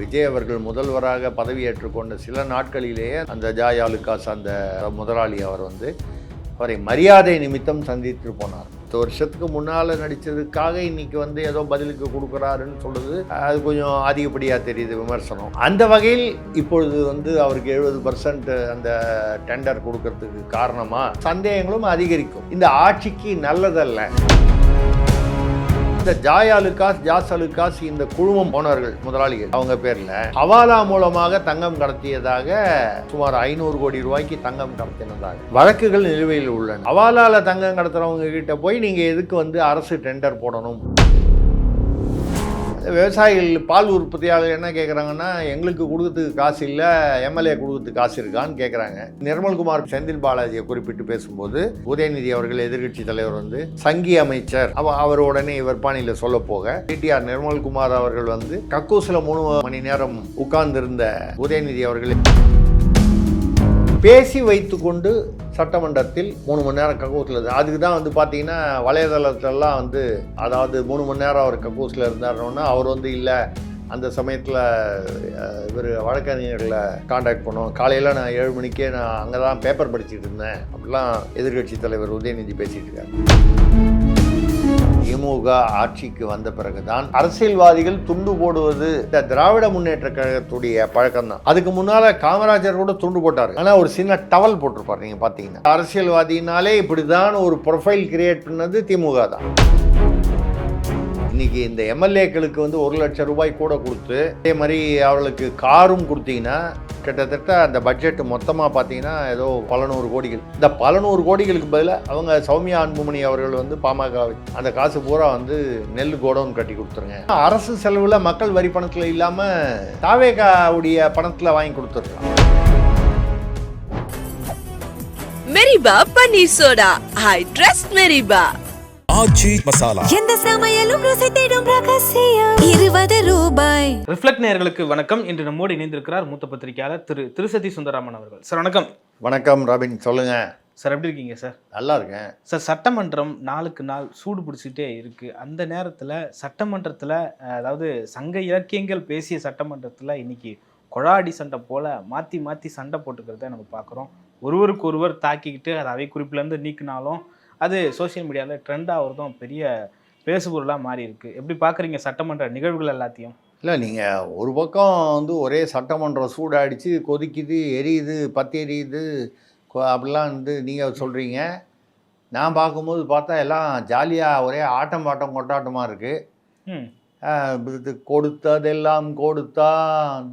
விஜய் அவர்கள் முதல்வராக பதவியேற்றுக்கொண்ட சில நாட்களிலேயே அந்த ஜாய் ஆலுக்காஸ் அந்த முதலாளி அவர் அவரை மரியாதை நிமித்தம் சந்தித்து போனார். 10 வருஷத்துக்கு முன்னால் நடித்ததுக்காக இன்றைக்கி ஏதோ பதிலுக்கு கொடுக்குறாருன்னு சொல்லுது, அது கொஞ்சம் அதிகப்படியாக தெரியுது விமர்சனம். அந்த வகையில் இப்பொழுது அவருக்கு 70% அந்த டெண்டர் கொடுக்கறதுக்கு காரணமாக சந்தேகங்களும் அதிகரிக்கும். இந்த ஆட்சிக்கு நல்லதல்ல. இந்த ஜாஸ் ஆலுக்காஸ் இந்த குழுமம் போனவர்கள் முதலாளிகள் அவங்க பேரில் ஹவாலா மூலமாக தங்கம் கடத்தியதாக சுமார் 500 கோடி ரூபாய்க்கு தங்கம் கடத்தினதாக வழக்குகள் நிலுவையில் உள்ளன. ஹவாலால தங்கம் கடத்துறவங்க கிட்ட போய் நீங்க எதுக்கு அரசு டெண்டர் போடணும்? விவசாயிகள் பால் உற்பத்தியாளர் என்ன கேட்குறாங்கன்னா, எங்களுக்கு கொடுக்கறதுக்கு காசு இல்லை, எம்எல்ஏ கொடுக்கறதுக்கு காசு இருக்கான்னு கேட்குறாங்க. நிர்மல்குமார் செந்தில் பாலாஜியை குறிப்பிட்டு பேசும்போது உதயநிதி அவர்கள் எதிர்கட்சி தலைவர் சங்கி அமைச்சர் அவர் உடனே இவர் பாணியில் சொல்ல போக டிடிஆர் நிர்மல்குமார் அவர்கள் கக்கூசில் 3 மணி நேரம் உட்கார்ந்திருந்த உதயநிதி அவர்கள் பேசி வைத்து கொண்டு சட்டமன்றத்தில் 3 மணி நேரம் கக்கூசில் அதுக்கு தான் பார்த்தீங்கன்னா வலைதளத்திலலாம் அதாவது 3 மணி நேரம் அவர் கக்கூசில் இருந்தாருன்னா அவர் இல்லை அந்த சமயத்தில் இவர் வழக்கறிஞர்களை காண்டாக்ட் பண்ணுவோம். காலையில் நான் 7 மணிக்கே நான் அங்கே தான் பேப்பர் படிச்சுட்டு இருந்தேன் அப்படிலாம் எதிர்கட்சி தலைவர் உதயநிதி பேசிகிட்டு இருக்காரு. திமுக ஆட்சிக்கு வந்த பிறகுதான் அரசியல்வாதிகள் துண்டு போடுவது இந்த திராவிட முன்னேற்ற கழகத்துடைய பழக்கம் தான். அதுக்கு முன்னால காமராஜர் கூட துண்டு போட்டாரு, ஆனா ஒரு சின்ன டவல் போட்டிருப்பாரு. நீங்க பாத்தீங்கன்னா அரசியல்வாதினாலே இப்படிதான் ஒரு ப்ரொஃபைல் கிரியேட் பண்ணது திமுக தான். இன்னைக்கு இந்த எம்எல்ஏக்களுக்கு 1 லட்சம் ரூபாய் கூட கொடுத்து அதே மாதிரி அவர்களுக்கு காரும் கொடுத்தீங்கன்னா கிட்டத்தட்ட அந்த பட்ஜெட் மொத்தமாக பார்த்தீங்கன்னா ஏதோ 100 கோடிகள். இந்த 100 கோடிகளுக்கு பதிலாக அவங்க சௌமியா அன்புமணி அவர்கள் பாமக அந்த காசு பூரா நெல் கோடவுன் கட்டி கொடுத்துருங்க. அரசு செலவில் மக்கள் வரி பணத்தில் இல்லாமல் தாவேகாவுடைய பணத்தில் வாங்கி கொடுத்துருக்காங்க. மெரிபா பன்னீர் சோடா, ஐ ட்ரஸ்ட் மெரிபா. ஆச்சி மசாலா, எந்த சமையலும் ருசி தேடும் ரகசியம் 20 ரூபாய். ரிஃப்ளெக்ட் நேயர்களுக்கு வணக்கம். இன்று நம்மோடு இணைந்திருக்கிறார் மூத்த பத்திரிகையாளர் திரு திருசதி சுந்தரராமன் அவர்கள். சார் வணக்கம். வணக்கம் ராபின், சொல்லுங்க சார். எப்படி இருக்கீங்க சார்? நல்லா இருக்கேன் சார். சட்டமன்றம் நாளுக்கு நாள் சூடு பிடிச்சிட்டே இருக்கு. அந்த நேரத்தில் சட்டமன்றத்தில் அதாவது சங்க இலக்கியங்கள் பேசிய சட்டமன்றத்தில் இன்னைக்கு கொழாடி சண்டை போல மாற்றி மாற்றி சண்டை போட்டுக்கிறத நம்ம பார்க்குறோம். ஒருவருக்கு ஒருவர் தாக்கிக்கிட்டு அதை அவை குறிப்பிலேருந்து நீக்கினாலும் அது சோசியல் மீடியாவில் ட்ரெண்ட் ஆகிறதும் பெரிய பேசுபொருளாக மாறி இருக்கு. எப்படி பார்க்குறீங்க சட்டமன்ற நிகழ்வுகள் எல்லாத்தையும்? இல்லை, நீங்கள் ஒரு பக்கம் ஒரே சட்டமன்றம் சூடாடிச்சு கொதிக்குது, எரியுது, பற்றி எரியுது அப்படிலாம் நீங்கள் சொல்கிறீங்க. நான் பார்க்கும்போது பார்த்தா எல்லாம் ஜாலியாக ஒரே ஆட்டம் பாட்டம் கொண்டாட்டமாக இருக்குது. கொடுத்ததெல்லாம் கொடுத்தான்,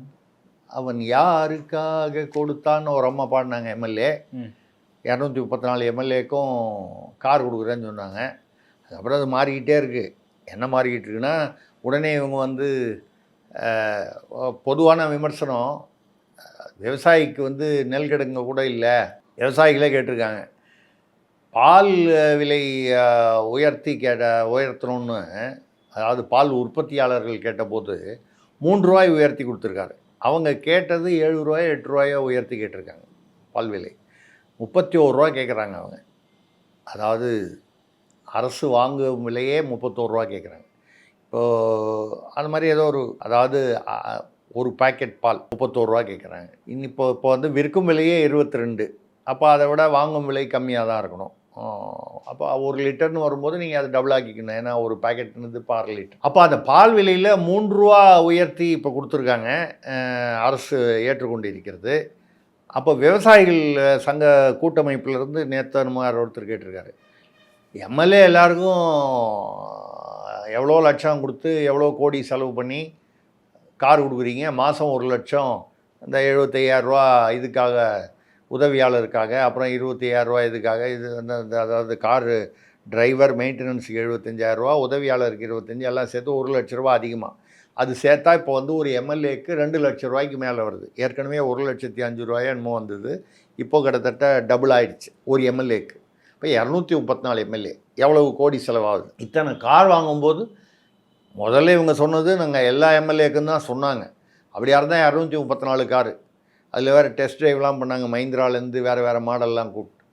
அவன் யாருக்காக கொடுத்தான்னு ஒரு அம்மா பாடினாங்க. எம்எல்ஏ 234 எம்எல்ஏக்கும் கார் கொடுக்குறேன்னு சொன்னாங்க. அதுக்கப்புறம் அது மாறிக்கிட்டே இருக்குது. என்ன மாறிக்கிட்டு இருக்குன்னா, உடனே இவங்க பொதுவான விமர்சனம், விவசாயிக்கு நெல் கிடங்க கூட இல்லை, விவசாயிகளே கேட்டிருக்காங்க. பால் விலை உயர்த்தணும்னு அதாவது பால் உற்பத்தியாளர்கள் கேட்டபோது 3 ரூபாய் உயர்த்தி கொடுத்துருக்காரு. அவங்க கேட்டது 7 ரூபாய் 8 ரூபாயோ உயர்த்தி கேட்டிருக்காங்க. பால் விலை 31 ரூபா கேட்குறாங்க அவங்க. அதாவது அரசு வாங்கும் விலையே 31 ரூபா கேட்குறாங்க. இப்போது அந்த மாதிரி ஏதோ அதாவது ஒரு பாக்கெட் பால் 31 ரூபா கேட்குறாங்க. இப்போ விற்கும் விலையே 22. அப்போ அதை விட வாங்கும் விலை கம்மியாக தான் இருக்கணும். அப்போ 1 லிட்டர்னு வரும்போது நீங்கள் அதை டபுள் ஆக்கிக்கணும். ஏன்னா ஒரு பாக்கெட்னு 6 லிட்டர். அப்போ அந்த பால் விலையில் 3 ரூபா உயர்த்தி இப்போ கொடுத்துருக்காங்க, அரசு ஏற்றுக்கொண்டு இருக்கிறது. அப்போ விவசாயிகள் சங்க கூட்டமைப்பிலிருந்து நேத்தன்மார் ஒருத்தர் கேட்டிருக்காரு, எம்எல்ஏ எல்லாருக்கும் எவ்வளோ லட்சம் கொடுத்து எவ்வளோ கோடி செலவு பண்ணி கார் கொடுக்குறீங்க, மாதம் 1 லட்சம் இந்த 75,000 ரூபா இதுக்காக உதவியாளருக்காக, அப்புறம் 25,000 ரூபா இதுக்காக, இது அதாவது காரு டிரைவர் மெயின்டெனன்ஸுக்கு 75,000 ரூபா, உதவியாளருக்கு 25, எல்லாம் சேர்த்து 1 லட்ச ரூபா அதிகமாக. அது சேர்த்தா இப்போ ஒரு எம்எல்ஏக்கு 2 லட்சம் ரூபாய்க்கு மேலே வருது. ஏற்கனவே 1,05,000 ரூபாயோ என்னமோ வந்தது. இப்போது கிட்டத்தட்ட டபுள் ஆகிடுச்சு ஒரு எம்எல்ஏக்கு. இப்போ 234 எம்எல்ஏ எவ்வளவு கோடி செலவாகுது? இத்தனை கார் வாங்கும்போது முதல்ல இவங்க சொன்னது நாங்கள் எல்லா எம்எல்ஏக்குன்னு தான் சொன்னாங்க. அப்படியா இருந்தால் 234 காரு. அதில் வேறு டெஸ்ட் ட்ரைவ்லாம் பண்ணாங்க, மஹிந்திராலேருந்து வேறு மாடல்லாம் கூப்பிட்டு.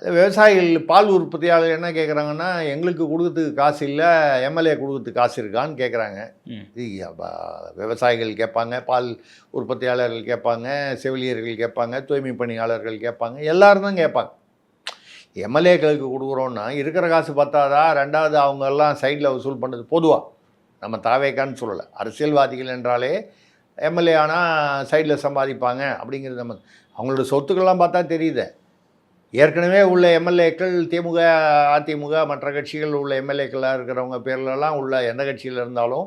விவசாயிகள் பால் உற்பத்தியாளர் என்ன கேட்குறாங்கன்னா, எங்களுக்கு கொடுக்கறதுக்கு காசு இல்லை, எம்எல்ஏ கொடுக்கறதுக்கு காசு இருக்கான்னு கேட்குறாங்க. இது விவசாயிகள் கேட்பாங்க, பால் உற்பத்தியாளர்கள் கேட்பாங்க, செவிலியர்கள் கேட்பாங்க, தூய்மை பணியாளர்கள் கேட்பாங்க, எல்லாரும் தான் கேட்பாங்க. எம்எல்ஏக்களுக்கு கொடுக்குறோன்னா இருக்கிற காசு பத்தாதா, ரெண்டாவது அவங்க எல்லாம் சைடில் வசூல் பண்ணது பொதுவாக நம்ம தாவேக்கான்னு சொல்லலை. அரசியல்வாதிகள் என்றாலே எம்எல்ஏ ஆனால் சைடில் சம்பாதிப்பாங்க அப்படிங்கிறது நம்ம அவங்களோட சொத்துக்கள்லாம் பார்த்தா தெரியுது. ஏற்கனவே உள்ள எம்எல்ஏக்கள் திமுக, அதிமுக, மற்ற கட்சிகள் உள்ள எம்எல்ஏக்களாக இருக்கிறவங்க பேர்லலாம் உள்ள எந்த கட்சியில் இருந்தாலும்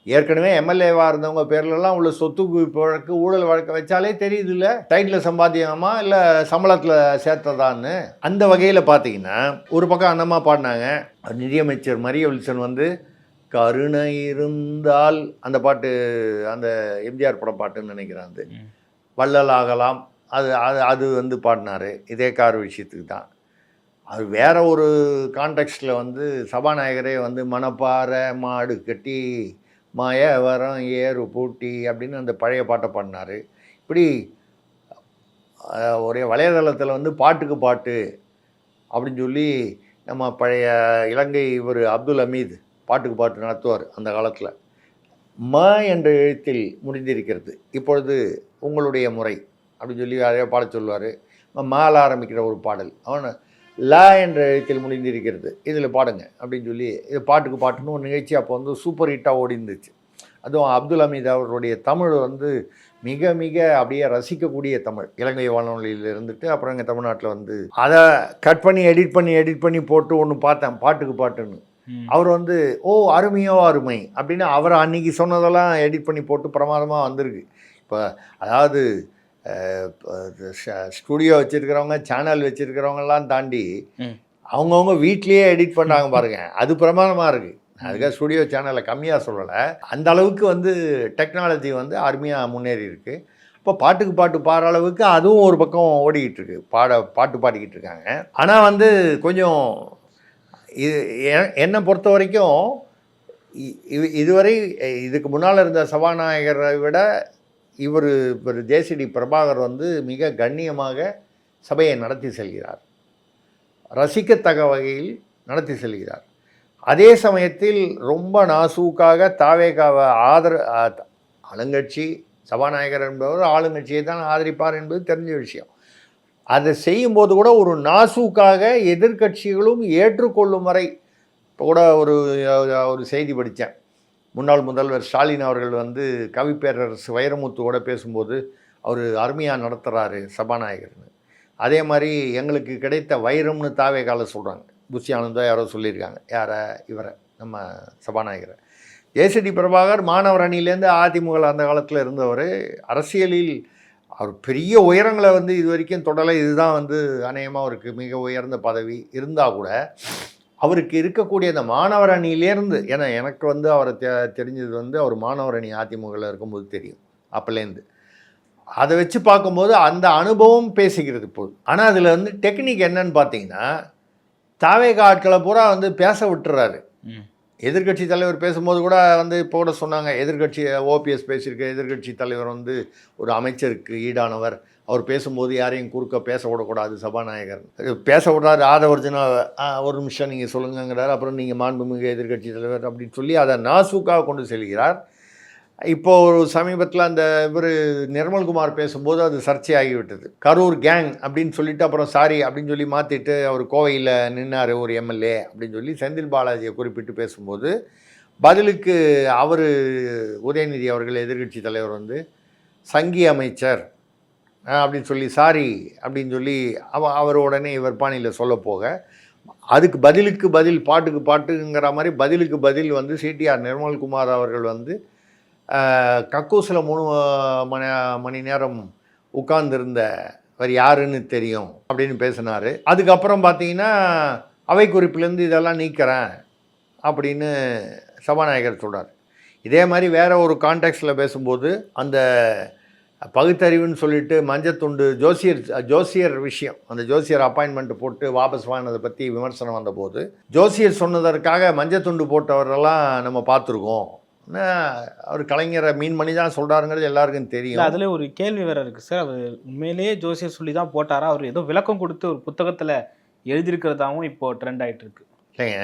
ஏற்கனவே எம்எல்ஏவாக இருந்தவங்க பேர்லலாம் உள்ள சொத்து குவிப்பு வழக்கு, ஊழல் வழக்கு வச்சாலே தெரியுது இல்லை சைடில் சம்பாத்தியமா இல்லை சம்பளத்தில் சேர்த்ததான்னு. அந்த வகையில் பார்த்தீங்கன்னா ஒரு பக்கம் அந்தம்மா பாடினாங்க, நிதியமைச்சர் மரிய வில்சன் வந்து கருணை இருந்தால் அந்த பாட்டு, அந்த எம்ஜிஆர் படம் பாட்டுன்னு நினைக்கிறேன், அது வள்ளல் ஆகலாம், அது அது அது வந்து பாடினார். இதே கார் விஷயத்துக்கு தான். அது வேற ஒரு கான்டெக்ஸ்டில் வந்து சபாநாயகரே வந்து மணப்பாறை மாடு கட்டி மயவரம் ஏறு பூட்டி அப்படின்னு அந்த பழைய பாட்டை பாடினார். இப்படி ஒரே வலைதளத்தில் வந்து பாட்டுக்கு பாட்டு அப்படின்னு சொல்லி நம்ம பழைய இலங்கை ஒரு அப்துல் ஹமீத் பாட்டுக்கு பாட்டு நடத்துவார் அந்த காலத்தில். ம என்ற எழுத்தில் முடிந்திருக்கிறது, இப்பொழுது உங்களுடைய முறை அப்படின்னு சொல்லி அதே பாட சொல்லுவார். மால ஆரம்பிக்கிற ஒரு பாடல், அவன் லா என்ற எழுத்தில் முடிந்திருக்கிறது, இதில் பாடுங்க அப்படின்னு சொல்லி இது பாட்டுக்கு பாட்டுன்னு ஒரு நிகழ்ச்சி அப்போ வந்து சூப்பர் ஹிட்டாக ஓடி இருந்துச்சு. அதுவும் அப்துல் ஹமீத் அவருடைய தமிழ் வந்து மிக மிக அப்படியே ரசிக்கக்கூடிய தமிழ். இலங்கை வானொலியில் இருந்துட்டு அப்புறம் எங்கள் தமிழ்நாட்டில் வந்து அதை கட் பண்ணி எடிட் பண்ணி போட்டு ஒன்று பார்த்தேன், பாட்டுக்கு பாட்டுன்னு. அவர் வந்து ஓ அருமையோ அருமை அப்படின்னு அவர் அன்றைக்கி சொன்னதெல்லாம் எடிட் பண்ணி போட்டு பிரமாதமாக வந்திருக்கு. இப்போ அதாவது ஸ்டுடியோ வச்சுருக்கிறவங்க, சேனல் வச்சுருக்கிறவங்கலாம் தாண்டி அவங்கவுங்க வீட்லேயே எடிட் பண்ணுறாங்க பாருங்க, அது பிரமாதமாக இருக்குது. அதுக்காக ஸ்டுடியோ சேனலை கம்மியாக சொல்லலை, அந்த அளவுக்கு வந்து டெக்னாலஜி வந்து அருமையாக முன்னேறி இருக்குது. இப்போ பாட்டுக்கு பாட்டு பாடுற அளவுக்கு அதுவும் ஒரு பக்கம் ஓடிக்கிட்டு இருக்கு, பாட்டு பாடிக்கிட்டு இருக்காங்க. ஆனால் வந்து கொஞ்சம் இது என்னை பொறுத்த வரைக்கும் இதுவரை இதுக்கு முன்னால் இருந்த சபாநாயகரை விட இவர் ஜேசிடி பிரபாகர் வந்து மிக கண்ணியமாக சபையை நடத்தி செல்கிறார், ரசிக்கத்தக்க வகையில் நடத்தி செல்கிறார். அதே சமயத்தில் ரொம்ப நாசூக்காக தாவேகாவை ஆளுங்கட்சி சபாநாயகர் என்பவர் ஆளுங்கட்சியை தான் ஆதரிப்பார் என்பது தெரிஞ்ச விஷயம். அதை செய்யும்போது கூட ஒரு நாசூக்காக எதிர்கட்சிகளும் ஏற்றுக்கொள்ளும் வரை. இப்போ கூட ஒரு செய்தி படித்தேன், முன்னாள் முதல்வர் ஸ்டாலின் அவர்கள் வந்து கவிப்பேரரசு வைரமுத்துவோட பேசும்போது அவர் அருமையாக நடத்துகிறாரு சபாநாயகர்னு. அதே மாதிரி எங்களுக்கு கிடைத்த வைரம்னு தாவேகால சொல்கிறாங்க, புஷி ஆனந்தோ யாரோ சொல்லியிருக்காங்க, யாரை இவரை நம்ம சபாநாயகரை. ஜேசிடி பிரபாகர் மாணவர் அணியிலேருந்து அதிமுக அந்த காலத்தில் இருந்தவர், அரசியலில் அவர் பெரிய உயரங்களை வந்து இது வரைக்கும் தொடலை. இதுதான் வந்து அநேகமாக அவருக்கு மிக உயர்ந்த பதவி இருந்தால் கூட அவருக்கு இருக்கக்கூடிய அந்த மாணவர் அணியிலேருந்து, ஏன்னா எனக்கு வந்து அவரை தெரிஞ்சது வந்து அவர் மாணவர் அணி அதிமுகவில் இருக்கும்போது தெரியும் அப்போலேருந்து. அதை வச்சு பார்க்கும்போது அந்த அனுபவம் பேசுகிறது இப்போது. ஆனால் அதில் வந்து டெக்னிக் என்னன்னு பார்த்தீங்கன்னா, தாவேகா ஆட்களை பூரா வந்து பேச விட்டுறாரு. எதிர்கட்சி தலைவர் பேசும்போது கூட வந்து இப்போ கூட சொன்னாங்க, எதிர்கட்சி ஓபிஎஸ் பேசியிருக்க எதிர்கட்சி தலைவர் வந்து ஒரு அமைச்சருக்கு ஈடானவர், அவர் பேசும்போது யாரையும் குறுக்க பேச விடக்கூடாது சபாநாயகர், பேச விடாது ஆதவர்ஜனா ஒரு நிமிஷம் நீங்கள் சொல்லுங்கிறார், அப்புறம் நீங்கள் மாண்புமிகு எதிர்கட்சி தலைவர் அப்படின்னு சொல்லி அதை நாசூக்காக கொண்டு செல்கிறார். இப்போது ஒரு சமீபத்தில் அந்த இவர் நிர்மல்குமார் பேசும்போது அது சர்ச்சையாகிவிட்டது. கரூர் கேங் அப்படின்னு சொல்லிட்டு அப்புறம் சாரி அப்படின்னு சொல்லி மாற்றிட்டு அவர் கோவையில் நின்னார் ஒரு எம்எல்ஏ அப்படின்னு சொல்லி செந்தில் பாலாஜியை குறிப்பிட்டு பேசும்போது பதிலுக்கு அவர் உதயநிதி அவர்கள் எதிர்கட்சி தலைவர் வந்து சங்கி அமைச்சர் அப்படின்னு சொல்லி சாரி அப்படின்னு சொல்லி அவர் உடனே இவர் பாணியில் சொல்ல போக அதுக்கு பதிலுக்கு பதில் பாட்டுக்கு பாட்டுங்கிற மாதிரி பதிலுக்கு பதில் வந்து சிடிஆர் நிர்மல்குமார் அவர்கள் வந்து கக்கூசில் 3 மணி நேரம் உட்கார்ந்துருந்தவர் யாருன்னு தெரியும் அப்படின்னு பேசினார். அதுக்கப்புறம் பார்த்தீங்கன்னா அவை குறிப்பிலேருந்து இதெல்லாம் நீக்கிறேன் அப்படின்னு சபாநாயகர் சொல்கிறார். இதே மாதிரி வேறு ஒரு கான்டெக்ஸ்டில் பேசும்போது அந்த பகுத்தறிவுன்னு சொல்லிட்டு மஞ்சத்துண்டு ஜோசியர் விஷயம், அந்த ஜோசியர் அப்பாயின்மெண்ட் போட்டு வாபஸ் வாங்கினதை பற்றி விமர்சனம் வந்தபோது ஜோசியர் சொன்னதற்காக மஞ்சத்துண்டு போட்டவரெல்லாம் நம்ம பார்த்துருக்கோம். அவர் கலைஞரை மீன் பண்ணி தான் சொல்கிறாருங்கிறது எல்லாருக்கும் தெரியும். அதில் ஒரு கேள்வி வேறு இருக்குது சார், அவர் உண்மையிலேயே ஜோசியர் சொல்லி தான் போட்டாரா, அவர் ஏதோ விளக்கம் கொடுத்து ஒரு புத்தகத்தில் எழுதியிருக்கிறதாவும் இப்போ ட்ரெண்ட் ஆயிட்டு இருக்கு. இல்லைங்க,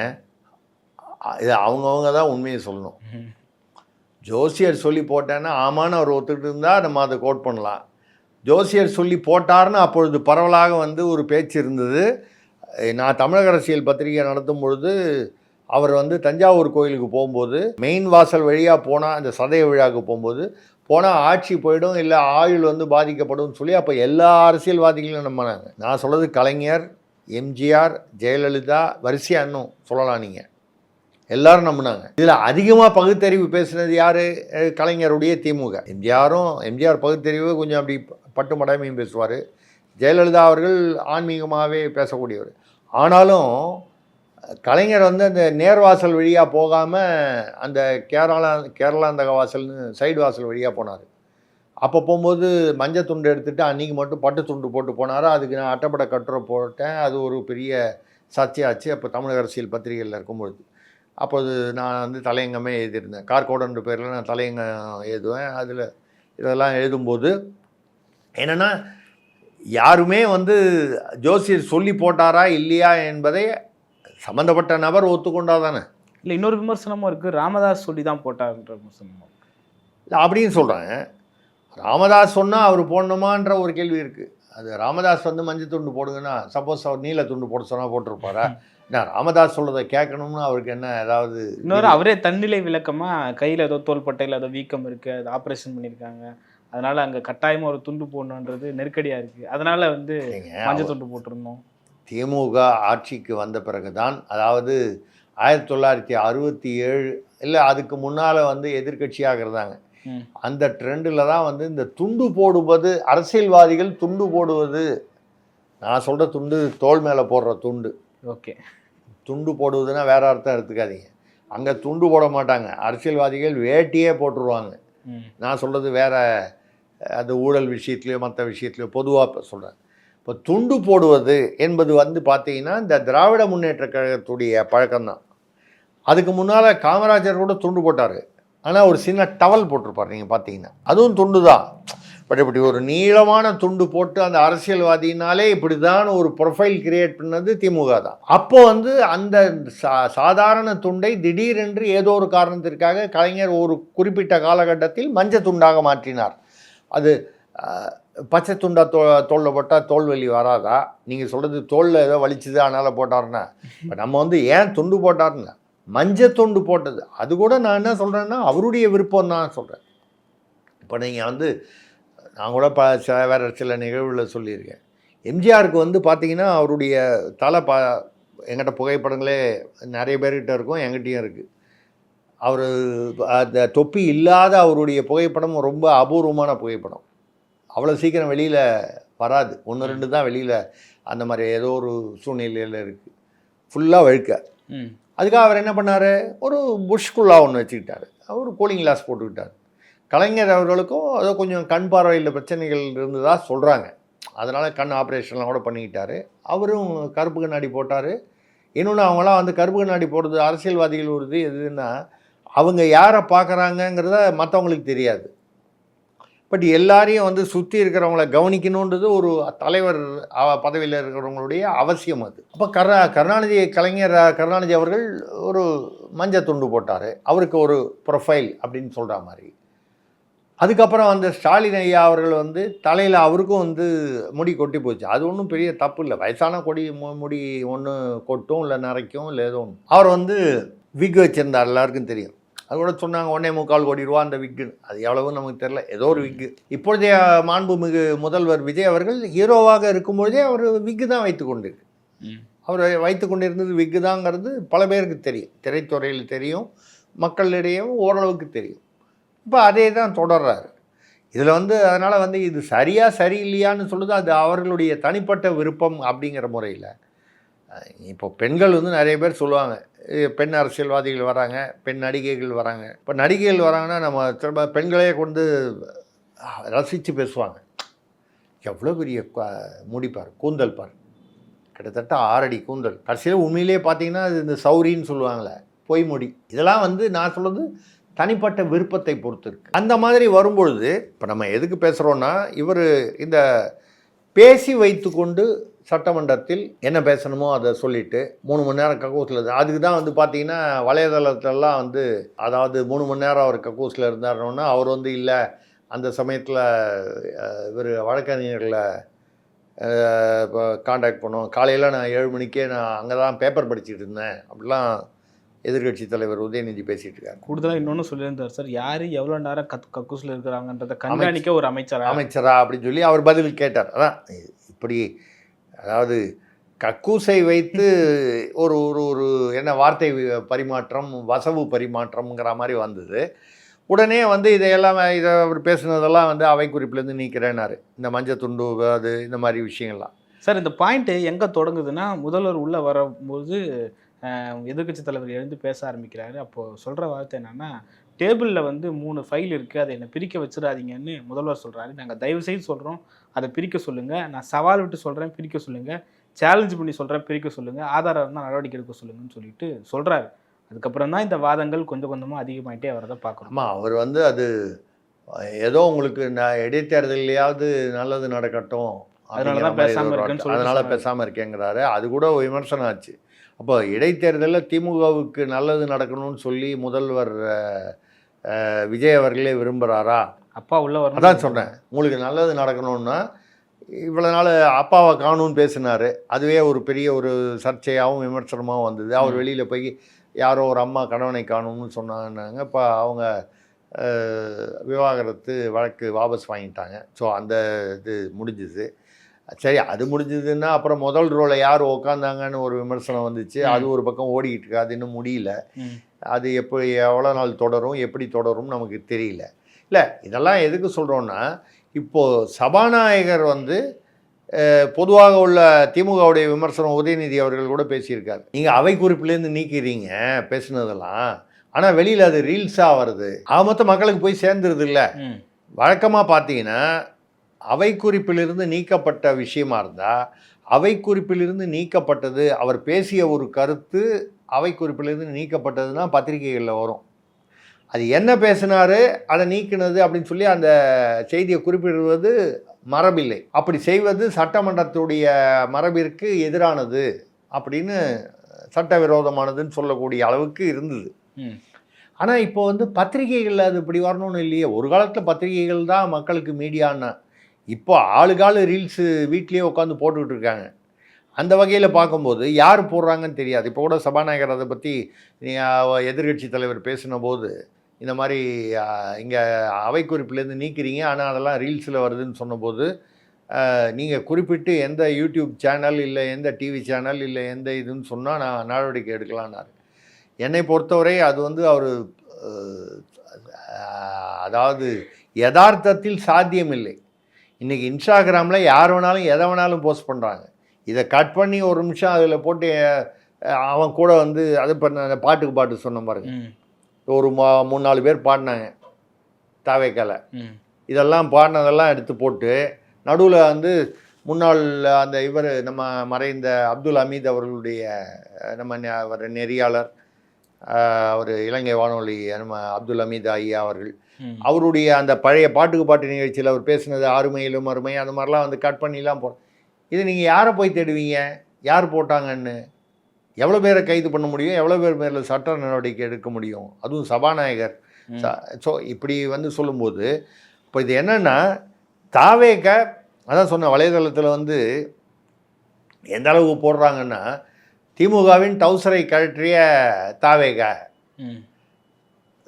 இது அவங்கவுங்க தான் உண்மையை சொல்லணும். ஜோசியர் சொல்லி போட்டேன்னா ஆமான்னு அவர் ஒத்துக்கிட்டு இருந்தால் நம்ம அதை கோட் பண்ணலாம். ஜோசியர் சொல்லி போட்டார்னு அப்பொழுது பரவலாக வந்து ஒரு பேச்சு இருந்தது. நான் தமிழக அரசியல் பத்திரிகை நடத்தும் பொழுது அவர் வந்து தஞ்சாவூர் கோயிலுக்கு போகும்போது மெயின் வாசல் வழியாக போனால் அந்த சதய விழாவுக்கு போகும்போது போனால் ஆட்சி போயிடும், இல்லை ஆயுள் வந்து பாதிக்கப்படும் சொல்லி அப்போ எல்லா அரசியல்வாதிகளும் நம்பினாங்க. நான் சொல்கிறது கலைஞர், எம்ஜிஆர், ஜெயலலிதா, வரிசையாக இன்னும் சொல்லலாம், நீங்கள் எல்லாரும் நம்பினாங்க. இதில் அதிகமாக பகுத்தறிவு பேசுனது யார்? கலைஞருடைய திமுக. எம்ஜிஆர் பகுத்தறிவு கொஞ்சம் அப்படி பட்டு மடமையும் பேசுவார். ஜெயலலிதா அவர்கள் ஆன்மீகமாகவே பேசக்கூடியவர். ஆனாலும் கலைஞர் வந்து அந்த நேர்வாசல் வழியாக போகாமல் அந்த கேரளாந்தக வாசல்னு சைடு வாசல் வழியாக போனார். அப்போ போகும்போது மஞ்சள் துண்டு எடுத்துகிட்டு அன்றைக்கி மட்டும் பட்டு துண்டு போட்டு போனார். அதுக்கு நான் அட்டைப்படை கட்டுரை போட்டேன். அது ஒரு பெரிய சர்ச்சையாச்சு அப்போ தமிழக அரசியல் பத்திரிகையில் இருக்கும்பொழுது. அப்போது நான் வந்து தலையங்கமே எழுதியிருந்தேன். கார்கோடன்ற பேரில் நான் தலையங்கம் எழுதுவேன். அதில் இதெல்லாம் எழுதும்போது என்னென்னா, யாருமே வந்து ஜோசியர் சொல்லி போட்டாரா இல்லையா என்பதை சம்மந்தப்பட்ட நபர் ஒத்துக்கொண்டா தானே. இல்லை, இன்னொரு விமர்சனமும் இருக்குது, ராமதாஸ் சொல்லி தான் போட்டார்ன்ற விமர்சனமும் இல்லை அப்படின்னு சொல்கிறாங்க. ராமதாஸ் சொன்னால் அவர் போடணுமான்ற ஒரு கேள்வி இருக்குது. அது ராமதாஸ் வந்து மஞ்சள் துண்டு போடுங்கன்னா சப்போஸ் அவர் நீல துண்டு போட சொன்னால் போட்டிருப்பாரா? என்ன ராமதாஸ் சொல்றதை கேட்கணும்னு அவருக்கு என்ன ஏதாவது? இன்னொரு அவரே தன்னிலை விளக்கமாக கையில் ஏதோ தோள்பட்டையில் ஏதோ வீக்கம் இருக்குது, அது ஆப்ரேஷன் பண்ணியிருக்காங்க, அதனால் அங்கே கட்டாயமாக ஒரு துண்டு போடணுன்றது நெருக்கடியாக இருக்குது, அதனால் வந்து மஞ்சள் துண்டு போட்டிருந்தோம். திமுக ஆட்சிக்கு வந்த பிறகு தான், அதாவது 1967 இல்லை அதுக்கு முன்னால் வந்து எதிர்கட்சியாக இருந்தாங்க. அந்த ட்ரெண்டில் தான் வந்து இந்த துண்டு போடுவது, அரசியல்வாதிகள் துண்டு போடுவது, நான் சொல்கிற துண்டு தோள் மேலே போடுற துண்டு. ஓகே, துண்டு போடுவதுன்னா வேற அர்த்தம் எடுத்துக்காதீங்க. அங்கே துண்டு போட மாட்டாங்க, அரசியல்வாதிகள் வேட்டியே போட்டுருவாங்க. நான் சொல்கிறது வேற, அது ஊழல் விஷயத்துலையோ மற்ற விஷயத்துலையோ பொதுவாக சொல்கிறேன். இப்போ துண்டு போடுவது என்பது வந்து பார்த்தீங்கன்னா இந்த திராவிட முன்னேற்ற கழகத்துடைய பழக்கம்தான். அதுக்கு முன்னால் காமராஜர் கூட துண்டு போட்டார், ஆனால் ஒரு சின்ன டவல் போட்டிருப்பார், நீங்கள் பார்த்தீங்கன்னா அதுவும் துண்டு தான். பட் இப்படி ஒரு நீளமான துண்டு போட்டு அந்த அரசியல்வாதினாலே இப்படி தான் ஒரு ப்ரொஃபைல் கிரியேட் பண்ணது திமுக தான். அப்போ வந்து அந்த சாதாரண துண்டை திடீரென்று ஏதோ ஒரு காரணத்திற்காக கலைஞர் ஒரு குறிப்பிட்ட காலகட்டத்தில் மஞ்சள் துண்டாக மாற்றினார். அது பச்சை துண்டா தோளில் போட்டால் தோல்வலி வராதா? நீங்கள் சொல்கிறது தோளில் ஏதோ வலிச்சுது அதனால் போட்டார்னா, இப்போ நம்ம வந்து ஏன் துண்டு போட்டார்னா மஞ்சள் துண்டு போட்டது. அது கூட நான் என்ன சொல்கிறேன்னா அவருடைய விருப்பம் தான் சொல்கிறேன். இப்போ நீங்கள் வந்து நான் கூட வேறு சில நிகழ்வுகளில் சொல்லியிருக்கேன். எம்ஜிஆருக்கு வந்து பார்த்தீங்கன்னா அவருடைய தலை எங்கிட்ட புகைப்படங்களே நிறைய பேர்கிட்ட இருக்கும், எங்கிட்டையும் இருக்குது. அவர் அந்த தொப்பி இல்லாத அவருடைய புகைப்படம் ரொம்ப அபூர்வமான புகைப்படம். அவ்வளோ சீக்கிரம் வெளியில் வராது, 1-2 தான் வெளியில் அந்த மாதிரி ஏதோ ஒரு சூழ்நிலையில் இருக்குது. ஃபுல்லாக வழுக்க. அதுக்காக அவர் என்ன பண்ணார், ஒரு புஷ்குள்ளா ஒன்று வச்சுக்கிட்டார், அவர் கூலிங் கிளாஸ் போட்டுக்கிட்டார். கலைஞர் அவர்களுக்கும் அதோ கொஞ்சம் கண் பார்வையில் பிரச்சனைகள் இருந்ததாக சொல்கிறாங்க, அதனால் கண் ஆப்ரேஷன்லாம் கூட பண்ணிக்கிட்டார். அவரும் கருப்பு கண்ணாடி போட்டார். இன்னொன்று அவங்களாம் வந்து கருப்பு கண்ணாடி போடுறது அரசியல்வாதிகள் ஒரு எதுன்னா அவங்க யாரை பார்க்குறாங்கங்கிறத மற்றவங்களுக்கு தெரியாது. பட் எல்லாரையும் வந்து சுற்றி இருக்கிறவங்கள கவனிக்கணுன்றது ஒரு தலைவர் பதவியில் இருக்கிறவங்களுடைய அவசியம். அது அப்போ கருணாநிதி அவர்கள் ஒரு மஞ்சள் துண்டு போட்டார், அவருக்கு ஒரு ப்ரொஃபைல் அப்படின்னு சொல்கிற மாதிரி. அதுக்கப்புறம் அந்த ஸ்டாலின் ஐயா அவர்கள் வந்து தலையில் அவருக்கும் வந்து முடி கொட்டி போச்சு. அது ஒன்றும் பெரிய தப்பு இல்லை, வயசான முடி ஒன்று கொட்டும் இல்லை நரைக்கும் இல்லை ஏதோ ஒன்று. அவர் வந்து விக் வச்சுருந்தார், எல்லாருக்கும் தெரியும். அது கூட சொன்னாங்க 1.25 கோடி ரூபா அந்த விக்குன்னு. அது எவ்வளவு நமக்கு தெரியல, ஏதோ ஒரு விக்கு. இப்பொழுதைய மாண்புமிகு முதல்வர் விஜய் அவர்கள் ஹீரோவாக இருக்கும்பொழுதே அவர் விக்கு தான் வைத்து கொண்டிருக்கு. அவர் வைத்து கொண்டிருந்தது விக்கு தாங்கிறது பல பேருக்கு தெரியும், திரைத்துறையில் தெரியும், மக்களிடையும் ஓரளவுக்கு தெரியும். இப்போ அதே தான் தொடர்றாரு. இதில் வந்து அதனால் வந்து இது சரியாக சரியில்லையான்னு சொல்லுது, அது அவர்களுடைய தனிப்பட்ட விருப்பம் அப்படிங்கிற முறையில். இப்போ பெண்கள் வந்து நிறைய பேர் சொல்லுவாங்க, பெண் அரசியல்வாதிகள் வராங்க, பெண் நடிகைகள் வராங்க. இப்போ நடிகைகள் வராங்கன்னா நம்ம திரும்ப பெண்களே கொண்டு ரசித்து பேசுவாங்க. எவ்வளோ பெரிய முடிப்பார், கூந்தல் பார், கிட்டத்தட்ட 6 அடி கூந்தல். கடைசியில் உண்மையிலேயே பார்த்தீங்கன்னா அது இந்த சௌரின்னு சொல்லுவாங்களே, பொய்முடி. இதெல்லாம் வந்து நான் சொல்கிறது தனிப்பட்ட விருப்பத்தை பொறுத்து இருக்குது. அந்த மாதிரி வரும்பொழுது இப்போ நம்ம எதுக்கு பேசுகிறோன்னா, இவர் இந்த பேசி வைத்து கொண்டு சட்டமன்றத்தில் என்ன பேசணுமோ அதை சொல்லிவிட்டு 3 மணி நேரம் கக்கூஸில் அதுக்கு தான் வந்து பார்த்தீங்கன்னா வலைதளத்திலலாம் வந்து அதாவது 3 மணி நேரம் அவர் கக்கூஸில் இருந்தாருன்னா அவர் வந்து இல்லை அந்த சமயத்தில் இவர் வழக்கறிஞர்களை இப்போ காண்டாக்ட் பண்ணோம் காலையில் நான் 7 மணிக்கே நான் அங்கே தான் பேப்பர் படிச்சுட்டு இருந்தேன் அப்படிலாம் எதிர்கட்சி தலைவர் உதயநிதி பேசிகிட்டு இருக்காரு. கூடுதலாக இன்னொன்று சொல்லியிருந்தார் சார், யார் எவ்வளோ நேரம் கக்கூஸில் இருக்கிறாங்கன்றதை கண்காணிக்க ஒரு அமைச்சரா அப்படின்னு சொல்லி அவர் பதில் கேட்டார். அதான் இப்படி அதாவது கக்கூஸை வைத்து ஒரு ஒரு ஒரு என்ன வார்த்தை பரிமாற்றம் வசவு பரிமாற்றம்ங்கிற மாதிரி வந்தது. உடனே வந்து இதையெல்லாம் இதை அவர் பேசுனதெல்லாம் வந்து அவை குறிப்பிலேருந்து நீக்கிறேன்னாரு. இந்த மஞ்சள் துண்டு அது இந்த மாதிரி விஷயங்கள்லாம். சார் இந்த பாயிண்ட்டு எங்கே தொடங்குதுன்னா, முதல்வர் உள்ளே வரும்போது எதிர்கட்சி தலைவர் எழுந்து பேச ஆரம்பிக்கிறாரு. அப்போது சொல்கிற வார்த்தை என்னென்னா, டேபிளில் வந்து 3 ஃபைல் இருக்குது, அதை என்னை பிரிக்க வச்சிடாதீங்கன்னு முதல்வர் சொல்கிறாரு. நாங்கள் தயவுசெய்து சொல்கிறோம், அதை பிரிக்க சொல்லுங்கள். நான் சவால் விட்டு சொல்கிறேன், பிரிக்க சொல்லுங்கள். சேலஞ்ச் பண்ணி சொல்கிறேன், பிரிக்க சொல்லுங்கள். ஆதாரம் இருந்தால் நடவடிக்கை எடுக்க சொல்லுங்கன்னு சொல்லிட்டு சொல்கிறாரு. அதுக்கப்புறம் தான் இந்த வாதங்கள் கொஞ்சம் கொஞ்சமாக அதிகமாகிட்டே வரதை பார்க்கணும். ஆமாம், அவர் வந்து அது ஏதோ உங்களுக்கு நான் இடைத்தேர்தலையாவது நல்லது நடக்கட்டும் அதனால தான் பேசாமல் இருக்கேன்னு அதனால் பேசாமல் இருக்கேங்கிறாரு. அது கூட விமர்சனம் ஆச்சு. அப்போ இடைத்தேர்தலில் திமுகவுக்கு நல்லது நடக்கணும்னு சொல்லி முதல்வர் விஜய் அவர்களே விரும்புகிறாரா? அப்பா உள்ள வர அதான் சொன்னேன், உங்களுக்கு நல்லது நடக்கணும்னா இவ்வளோ நாள் அப்பாவை காணும்னு பேசினார். அதுவே ஒரு பெரிய ஒரு சர்ச்சையாகவும் விமர்சனமாகவும் வந்தது. அவர் வெளியில் போய் யாரோ ஒரு அம்மா கணவனை காணும்னு சொன்னாங்க. இப்போ அவங்க விவாகரத்து வழக்கு வாபஸ் வாங்கிட்டாங்க. ஸோ அந்த இது முடிஞ்சுது. சரி, அது முடிஞ்சதுன்னா அப்புறம் முதல் ரோலை யார் உக்காந்தாங்கன்னு ஒரு விமர்சனம் வந்துச்சு. அது ஒரு பக்கம் ஓடிக்கிட்டு இருக்கு. அது இன்னும் முடியல. அது எப்படி எவ்வளோ நாள் தொடரும், எப்படி தொடரும் நமக்கு தெரியல. இல்லை, இதெல்லாம் எதுக்கு சொல்கிறோன்னா, இப்போது சபாநாயகர் வந்து பொதுவாக உள்ள திமுகவுடைய விமர்சனம் உதயநிதி அவர்கள் கூட பேசியிருக்காரு. நீங்கள் அவை குறிப்பிலேருந்து நீக்கிறீங்க பேசுனதெல்லாம், ஆனால் வெளியில் அது ரீல்ஸாக வருது. மொத்தம் மக்களுக்கு போய் சேர்ந்துருது. இல்லை, வழக்கமாக பார்த்தீங்கன்னா அவை குறிப்பிலிருந்து நீக்கப்பட்ட விஷயமா இருந்தால் அவை குறிப்பிலிருந்து நீக்கப்பட்டது, அவர் பேசிய ஒரு கருத்து அவை குறிப்பிலிருந்து நீக்கப்பட்டதுன்னா பத்திரிகைகளில் வரும். அது என்ன பேசினாரு, அதை நீக்கினது அப்படின்னு சொல்லி அந்த செய்தியை குறிப்பிடுவது மரபில்லை. அப்படி செய்வது சட்டமன்றத்துடைய மரபிற்கு எதிரானது அப்படின்னு சட்டவிரோதமானதுன்னு சொல்லக்கூடிய அளவுக்கு இருந்தது. ஆனால் இப்போ வந்து பத்திரிகைகளில் அது இப்படி வரணும்னு இல்லையே. ஒரு காலத்தில் பத்திரிகைகள் தான் மக்களுக்கு மீடியான்னா, இப்போ ஆளுகாலு ரீல்ஸு வீட்லேயே உட்காந்து போட்டுக்கிட்டு இருக்காங்க. அந்த வகையில் பார்க்கும்போது யார் போடுறாங்கன்னு தெரியாது. இப்போ கூட சபாநாயகர் அதை பற்றி எதிர்கட்சி தலைவர் பேசின போது இந்த மாதிரி இங்கே அவை குறிப்பிலேருந்து நீக்கிறீங்க, ஆனால் அதெல்லாம் ரீல்ஸில் வருதுன்னு சொன்னபோது, நீங்கள் குறிப்பிட்டு எந்த யூடியூப் சேனல் இல்லை எந்த டிவி சேனல் இல்லை எந்த இதுன்னு சொன்னால் நான் நடவடிக்கை எடுக்கலான்னாரு. என்னை பொறுத்தவரை அது வந்து அவர் அதாவது யதார்த்தத்தில் சாத்தியமில்லை. இன்றைக்கி இன்ஸ்டாகிராமில் யார் வேணாலும் எதை வேணாலும் போஸ்ட் பண்ணுறாங்க. இதை கட் பண்ணி ஒரு நிமிஷம் அதில் போட்டு அவன் கூட வந்து அது பண்ண அந்த பாட்டு சொன்ன பாருங்க, ஒரு 3-4 பேர் பாடினாங்க தாவேக்கால. இதெல்லாம் பாடினதெல்லாம் எடுத்து போட்டு நடுவில் வந்து முன்னாள் அந்த இவர் நம்ம மறைந்த அப்துல் ஹமீத் அவர்களுடைய நம்ம நெறியாளர், அவர் இலங்கை வானொலி நம்ம அப்துல் ஹமீத் ஐயா அவர்கள், அவருடைய அந்த பழைய பாட்டு நிகழ்ச்சியில் அவர் பேசினது அருமையிலும் அருமை அந்த மாதிரிலாம் வந்து கட் பண்ணிலாம் இது நீங்கள் யாரை போய் தேடுவீங்க? யார் போட்டாங்கன்னு? எவ்வளோ பேரை கைது பண்ண முடியும்? எவ்வளோ பேர் மேலே சட்ட நடவடிக்கை எடுக்க முடியும்? அதுவும் சபாநாயகர். ஸோ இப்படி வந்து சொல்லும்போது இப்போ இது என்னென்னா, தாவேக அதான் சொன்ன வலைதளத்தில் வந்து எந்த அளவுக்கு போடுறாங்கன்னா, திமுகவின் டவுசரை கழற்றிய தாவேக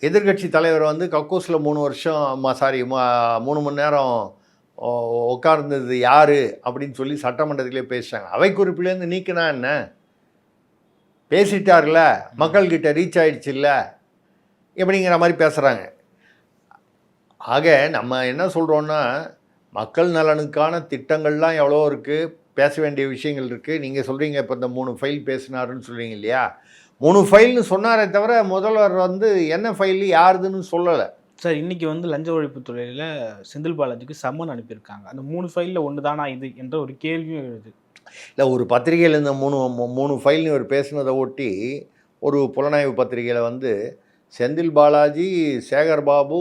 எதிர்கட்சி தலைவர் வந்து கக்கூஸில் 3 மணி நேரம் உட்கார்ந்தது யார் அப்படின்னு சொல்லி சட்டமன்றத்திலே பேசுகிறாங்க. அவை குறிப்பிலேருந்து நீக்கினா என்ன, பேசிட்டார்ல, மக்கள்கிட்ட ரீச் ஆகிடுச்சு இல்லை எப்படிங்கிற மாதிரி பேசுகிறாங்க. ஆக நம்ம என்ன சொல்கிறோன்னா, மக்கள் நலனுக்கான திட்டங்கள்லாம் எவ்வளோ இருக்குது, பேச வேண்டிய விஷயங்கள் இருக்குது. நீங்கள் சொல்கிறீங்க இப்போ இந்த 3 ஃபைல் பேசினாருன்னு சொல்கிறீங்க இல்லையா, 3 ஃபைல்னு சொன்னாரே தவிர முதல்வர் வந்து என்ன ஃபைல் யாருதுன்னு சொல்லலை. சார், இன்றைக்கி வந்து லஞ்ச ஒழிப்புத்துறையில் செந்தில் பாலாஜிக்கு சம்மன் அனுப்பியிருக்காங்க. அந்த 3 ஃபைலில் ஒன்று தானா இது என்ற ஒரு கேள்வியும் எழுது. இல்லை, ஒரு பத்திரிகையில் இந்த 3 ஃபைல்னு ஒரு பேசுனதை ஒட்டி ஒரு புலனாய்வு பத்திரிகையில் வந்து செந்தில் பாலாஜி, சேகர்பாபு,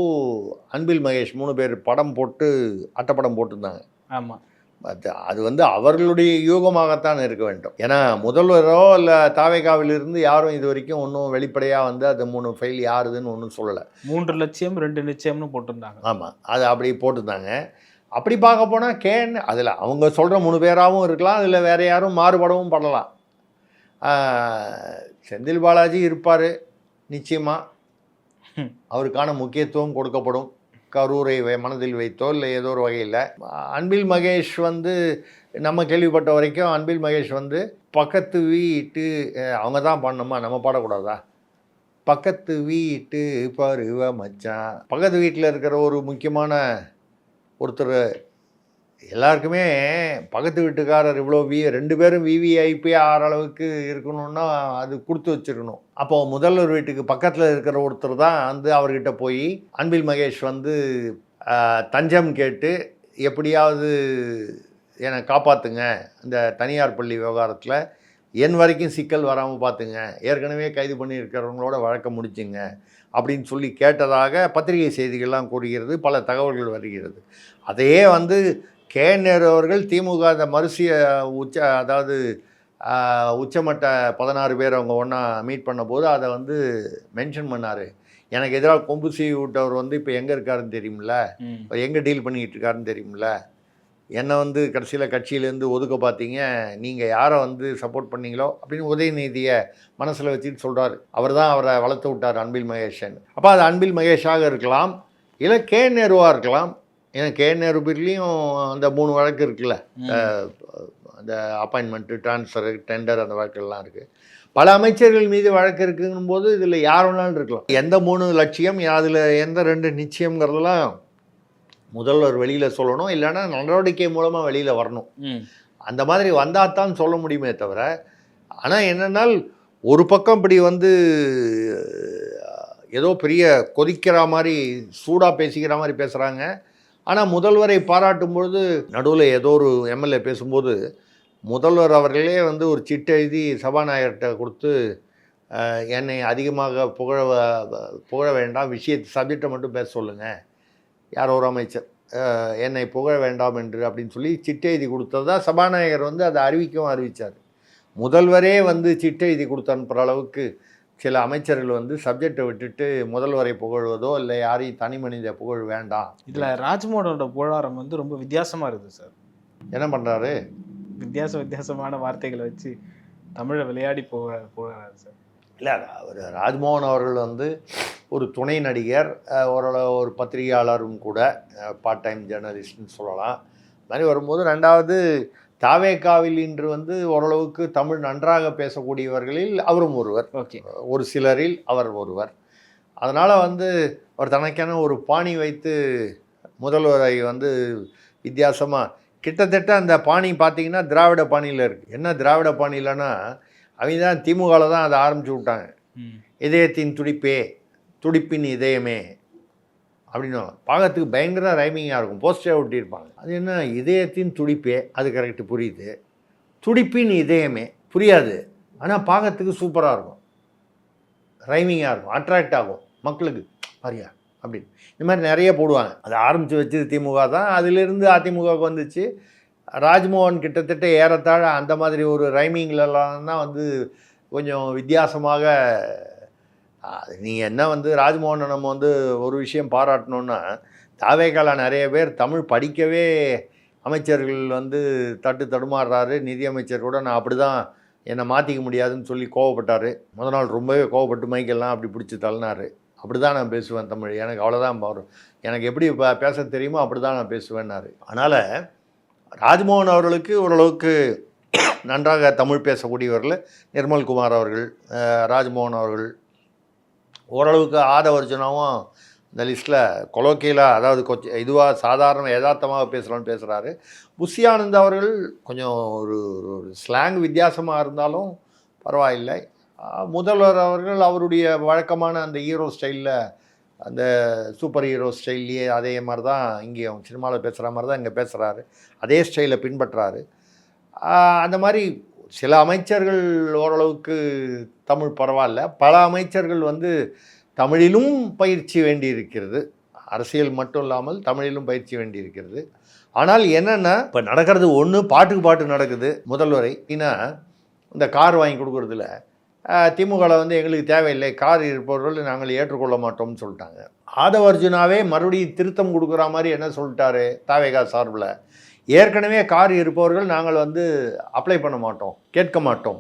அன்பில் மகேஷ் 3 பேர் படம் போட்டு அட்டைப்படம் போட்டிருந்தாங்க. ஆமாம், அது வந்து அவர்களுடைய யூகமாகத்தான் இருக்க வேண்டும். ஏன்னா முதல்வரோ இல்லை தாவேகாவிலிருந்து யாரும் இது வரைக்கும் ஒன்றும் வெளிப்படையாக வந்து அது 3 ஃபைல் யாருதுன்னு ஒன்றும் சொல்லலை. 3 லட்சியம் 2 நிச்சயம்னு போட்டிருந்தாங்க. ஆமாம், அது அப்படி போட்டிருந்தாங்க. அப்படி பார்க்க போனால் அதில் அவங்க சொல்கிற 3 பேராகவும் இருக்கலாம், அதில் வேறு யாரும் மாறுபடவும் படலாம். செந்தில் பாலாஜி இருப்பார் நிச்சயமாக, அவருக்கான முக்கியத்துவம் கொடுக்கப்படும், கரூரை மனதில் வைத்தோ இல்லை ஏதோ ஒரு வகையில். அன்பில் மகேஷ் வந்து நம்ம கேள்விப்பட்ட வரைக்கும் அன்பில் மகேஷ் வந்து பக்கத்து வீட்டு அவங்க தான் பாடணுமா, நம்ம பாடக்கூடாதா? பக்கத்து வீட்டு பருவ மச்சான், பக்கத்து வீட்டில் இருக்கிற ஒரு முக்கியமான ஒருத்தர், எல்லாருக்குமே பக்கத்து வீட்டுக்காரர் இவ்வளோ 2 பேரும் விவிஐபி ஆகிற அளவுக்கு இருக்கணும்னா அது கொடுத்து வச்சுருக்கணும். அப்போது முதல்வர் வீட்டுக்கு பக்கத்தில் இருக்கிற ஒருத்தர் தான் வந்து அவர்கிட்ட போய் அன்பில் மகேஷ் வந்து தஞ்சம் கேட்டு எப்படியாவது என்னை காப்பாற்றுங்க, இந்த தனியார் பள்ளி விவகாரத்தில் என் வரைக்கும் சிக்கல் வராமல் பார்த்துங்க, ஏற்கனவே கைது பண்ணியிருக்கிறவங்களோட வழக்கம் முடிச்சுங்க அப்படின்னு சொல்லி கேட்டதாக பத்திரிகை செய்திகள்லாம் கூறுகிறது, பல தகவல்கள் வருகிறது. அதையே வந்து நேரு அவர்கள் திமுக அந்த அதாவது உச்சமட்ட 16 பேர் அவங்க ஒன்றா மீட் பண்ணும்போது அதை வந்து மென்ஷன் பண்ணார். எனக்கு எதிராக கொம்பு சீவி விட்டவர் வந்து இப்போ எங்கே இருக்காருன்னு தெரியுமில்ல, எங்கே டீல் பண்ணிக்கிட்டு இருக்காருன்னு தெரியுமில்ல, என்னை வந்து கடைசியில் கட்சியிலேருந்து ஒதுக்க பார்த்தீங்க, நீங்கள் யாரை வந்து சப்போர்ட் பண்ணீங்களோ அப்படின்னு உதயநிதியை மனசில் வச்சுட்டு சொல்கிறார். அவர் தான் அவரை வளர்த்து விட்டார் அன்பில் மகேஷன். அப்போ அது அன்பில் மகேஷாக இருக்கலாம், இல்லை நேருவாக இருக்கலாம். ஏன்னா நேரு பேர்லேயும் அந்த 3 வழக்கு இருக்குல்ல, அந்த அப்பாயின்மெண்ட்டு, ட்ரான்ஸ்ஃபரு, டெண்டர், அந்த வழக்கெல்லாம் இருக்குது. பல அமைச்சர்கள் மீது வழக்கு இருக்குங்கும் போது இதில் யார் வேணாலும் இருக்கலாம். எந்த 3 லட்சியம், அதில் எந்த 2 நிச்சயங்கிறதெல்லாம் முதல்வர் வெளியில் சொல்லணும், இல்லைன்னா நடவடிக்கை மூலமாக வெளியில் வரணும். அந்த மாதிரி வந்தால் தான் சொல்ல முடியுமே தவிர. ஆனால் என்னென்னால் ஒரு பக்கம் இப்படி வந்து ஏதோ பெரிய கொதிக்கிற மாதிரி சூடாக பேசிக்கிற மாதிரி பேசுகிறாங்க. ஆனால் முதல்வரை பாராட்டும் பொழுது நடுவில் ஏதோ ஒரு எம்எல்ஏ பேசும்போது முதல்வர் அவர்களே வந்து ஒரு சிட்டு எழுதி சபாநாயகர்கிட்ட கொடுத்து என்னை அதிகமாக புகழ வேண்டாம், சப்ஜெக்டை மட்டும் பேச சொல்லுங்கள், யாரோ ஒரு அமைச்சர் என்னை புகழ வேண்டாம் என்று அப்படின்னு சொல்லி சிட்டு எழுதி கொடுத்ததா சபாநாயகர் வந்து அதை அறிவிச்சார். முதல்வரே வந்து சிட்டு எழுதி கொடுத்து அனுப்புகிற அளவுக்கு சில அமைச்சர்கள் வந்து சப்ஜெக்டை விட்டுட்டு முதல்வரை புகழ்வதோ இல்லை யாரையும் தனி மனித புகழ் வேண்டாம். இதில் ராஜ்மோகனோட புகழாரம் வந்து ரொம்ப வித்தியாசமாக இருக்குது சார். என்ன பண்ணுறாரு? வித்தியாசமான வார்த்தைகளை வச்சு தமிழை விளையாடி போகிறாரு சார். இல்லை, அவர் ராஜ்மோகன் அவர்கள் வந்து ஒரு துணை நடிகர், ஒரு பத்திரிகையாளரும் கூட, பார்ட் டைம் ஜேர்னலிஸ்ட்னு சொல்லலாம். மாதிரி வரும்போது ரெண்டாவது தாவேகாவில் இன்று வந்து ஓரளவுக்கு தமிழ் நன்றாக பேசக்கூடியவர்களில் அவரும் ஒருவர், ஒரு சிலரில் அவர் ஒருவர். அதனால் வந்து அவர் தனக்கென ஒரு பாணி வைத்து முதல்வரை வந்து வித்தியாசமாக, கிட்டத்தட்ட அந்த பாணி பார்த்திங்கன்னா திராவிட பாணியில் இருக்குது. என்ன திராவிட பாணியிலன்னா, அவங்க தான் திமுகவில் தான் அதை ஆரம்பித்து விட்டாங்க. இதயத்தின் துடிப்பே, துடிப்பின் இதயமே அப்படின்னு பார்க்கறதுக்கு பயங்கர ரைமிங்காக இருக்கும், போஸ்டே ஒட்டியிருப்பாங்க. அது என்ன இதயத்தின் துடிப்பே, அது கரெக்டு புரியுது, துடிப்பின் இதயமே புரியாது, ஆனால் பார்க்கறதுக்கு சூப்பராக இருக்கும், ரைமிங்காக இருக்கும், அட்ராக்ட் ஆகும் மக்களுக்கு, பாரியா அப்படின்னு. இந்த மாதிரி நிறைய போடுவாங்க. அதை ஆரம்பித்து வச்சது திமுக தான், அதிலிருந்து அதிமுகவுக்கு வந்துச்சு. ராஜ்மோகன் கிட்டத்தட்ட ஏறத்தாழ அந்த மாதிரி ஒரு ரைமிங்லலாம் தான் வந்து கொஞ்சம் வித்தியாசமாக. நீங்கள் என்ன வந்து ராஜ்மோகனை நம்ம வந்து ஒரு விஷயம் பாராட்டணுன்னா, தாவேகால நிறைய பேர் தமிழ் படிக்கவே அமைச்சர்கள் வந்து தடுமாறுறாரு. நிதியமைச்சர் கூட நான் அப்படி தான் என்னை மாற்றிக்க முடியாதுன்னு சொல்லி கோவப்பட்டார். முதல் நாள் ரொம்பவே கோவப்பட்டு மைக்கெல்லாம் அப்படி பிடிச்சி தள்ளினார். அப்படி தான் நான் பேசுவேன் தமிழ், எனக்கு அவ்வளோதான் வரும், எனக்கு எப்படி பேச தெரியுமோ அப்படி தான் நான் பேசுவேன்னாரு. அதனால் ராஜ்மோகன் அவர்களுக்கு ஓரளவுக்கு நன்றாக தமிழ் பேசக்கூடியவர்கள் நிர்மல்குமார் அவர்கள், ராஜ்மோகன் அவர்கள், ஓரளவுக்கு ஆதவர்ஜனாவும் இந்த லிஸ்ட்டில் கொலோக்கியலாக, அதாவது கொஞ்சம் இதுவாக சாதாரண யதார்த்தமாக பேசுகிறாரு. புஷி ஆனந்த் அவர்கள் கொஞ்சம் ஒரு ஸ்லாங் வித்தியாசமாக இருந்தாலும் பரவாயில்லை. முதல்வர் அவர்கள் அவருடைய வழக்கமான அந்த ஹீரோ ஸ்டைலில், அந்த சூப்பர் ஹீரோ ஸ்டைல்லையே அதே மாதிரி தான் இங்கேயும் சினிமாவில் பேசுகிற மாதிரி தான் இங்கே பேசுகிறாரு, அதே ஸ்டைலில் பின்பற்றுறாரு. அந்த மாதிரி சில அமைச்சர்கள் ஓரளவுக்கு தமிழ் பரவாயில்ல, பல அமைச்சர்கள் வந்து தமிழிலும் பயிற்சி வேண்டி இருக்கிறது. அரசியல் மட்டும் இல்லாமல் தமிழிலும் பயிற்சி வேண்டியிருக்கிறது. ஆனால் என்னென்னா இப்போ நடக்கிறது ஒன்று பாட்டுக்கு பாட்டு நடக்குது முதல்வரை. ஏன்னா இந்த கார் வாங்கி கொடுக்குறதுல திமுகவில் வந்து எங்களுக்கு தேவையில்லை, கார் இருப்பவர்கள் நாங்கள் ஏற்றுக்கொள்ள மாட்டோம்னு சொல்லிட்டாங்க. ஆதவ அர்ஜுனாவே மறுபடியும் திருத்தம் கொடுக்குற மாதிரி என்ன சொல்லிட்டாரு தாவேகா சார்பில், ஏற்கனவே கார் இருப்பவர்கள் நாங்கள் வந்து அப்ளை பண்ண மாட்டோம், கேட்க மாட்டோம்,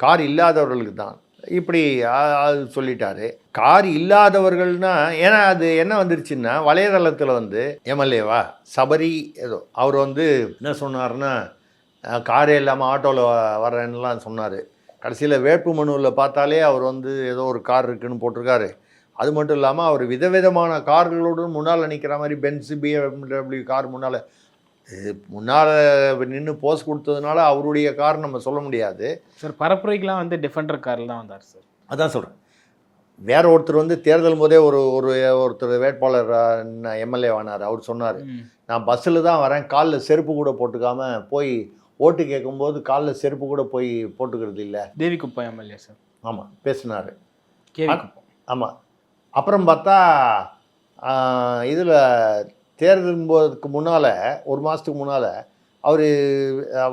கார் இல்லாதவர்களுக்கு தான் இப்படி அது சொல்லிட்டாரு. கார் இல்லாதவர்கள்னா ஏன்னா அது என்ன வந்துருச்சுன்னா வலைதளத்தில் வந்து எம்எல்ஏவா சபரி ஏதோ அவர் வந்து என்ன சொன்னார்னா காரே இல்லாமல் ஆட்டோவில் வரேன்னுலாம் சொன்னார். கடைசியில் வேட்பு மனுவில் பார்த்தாலே அவர் வந்து ஏதோ ஒரு கார் இருக்குதுன்னு போட்டிருக்காரு. அது மட்டும் இல்லாமல் அவர் விதவிதமான கார்களோடு முன்னால் நிற்கிற மாதிரி பென்ஸு BMW கார் முன்னால் நின்று போஸ் கொடுத்ததுனால அவருடைய கார் நம்ம சொல்ல முடியாது சார். பரப்புரைக்கெலாம் வந்து டிஃபெண்டர் காரில் தான் வந்தார் சார். அதான் சொல்கிறேன். வேற ஒருத்தர் வந்து தேர்தல் போதே ஒருத்தர் வேட்பாளர் எம்எல்ஏ ஆனார். அவர் சொன்னார், நான் பஸ்ஸில் தான் வரேன், காலில் செருப்பு கூட போட்டுக்காமல் போய் ஓட்டு கேட்கும்போது காலில் செருப்பு கூட போய் போட்டுக்கிறது இல்லை. தேவிக்குப்பம் எம்எல்ஏ சார். ஆமாம் பேசினார். ஆமாம். அப்புறம் பார்த்தா இதில் தேர்தல் போதுக்கு முன்னால் ஒரு மாதத்துக்கு முன்னால் அவர்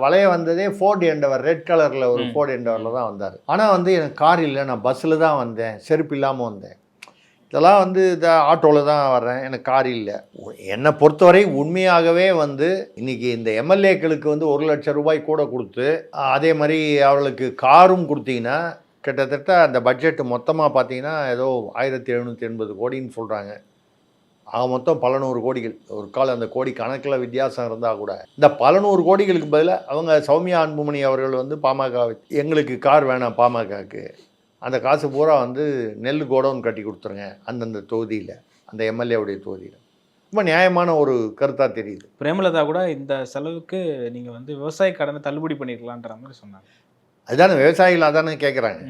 வளைய வந்ததே ஃபோர்டு எண்டவர், ரெட் கலரில் ஒரு ஃபோர்டு எண்டவரில் தான் வந்தார். ஆனால் வந்து எனக்கு கார் இல்லை, நான் பஸ்ஸில் தான் வந்தேன், செருப்பு இல்லாமல் வந்தேன், இதெல்லாம் வந்து ஆட்டோவில் தான் வர்றேன், எனக்கு கார் இல்லை. என்னை பொறுத்தவரை உண்மையாகவே வந்து இன்றைக்கி இந்த எம்எல்ஏக்களுக்கு வந்து 1 லட்சம் ரூபாய் கூட கொடுத்து அதே மாதிரி அவர்களுக்கு காரும் கொடுத்தீங்கன்னா கிட்டத்தட்ட அந்த பட்ஜெட்டு மொத்தமாக பார்த்தீங்கன்னா ஏதோ 1780 கோடின்னு சொல்கிறாங்க. மொத்தம் 100 கோடிகள். ஒரு காலம் அந்த கோடி கணக்கில் வித்தியாசம் இருந்தால் கூட இந்த 100 கோடிகளுக்கு பதிலாக அவங்க சௌமியா அன்புமணி அவர்கள் வந்து பாமக எங்களுக்கு கார் வேணாம், பாமகக்கு அந்த காசு பூரா வந்து நெல் கோடவுன் கட்டி கொடுத்துருங்க அந்தந்த தொகுதியில், அந்த எம்எல்ஏவுடைய தொகுதியில். ரொம்ப நியாயமான ஒரு கருத்தாக தெரியுது. பிரேமலதா கூட இந்த செலவுக்கு நீங்கள் வந்து விவசாய கடனை தள்ளுபடி பண்ணிருக்கலான்ற மாதிரி சொன்னாங்க. அதுதானே விவசாயிகள் அதானே கேட்குறாங்க.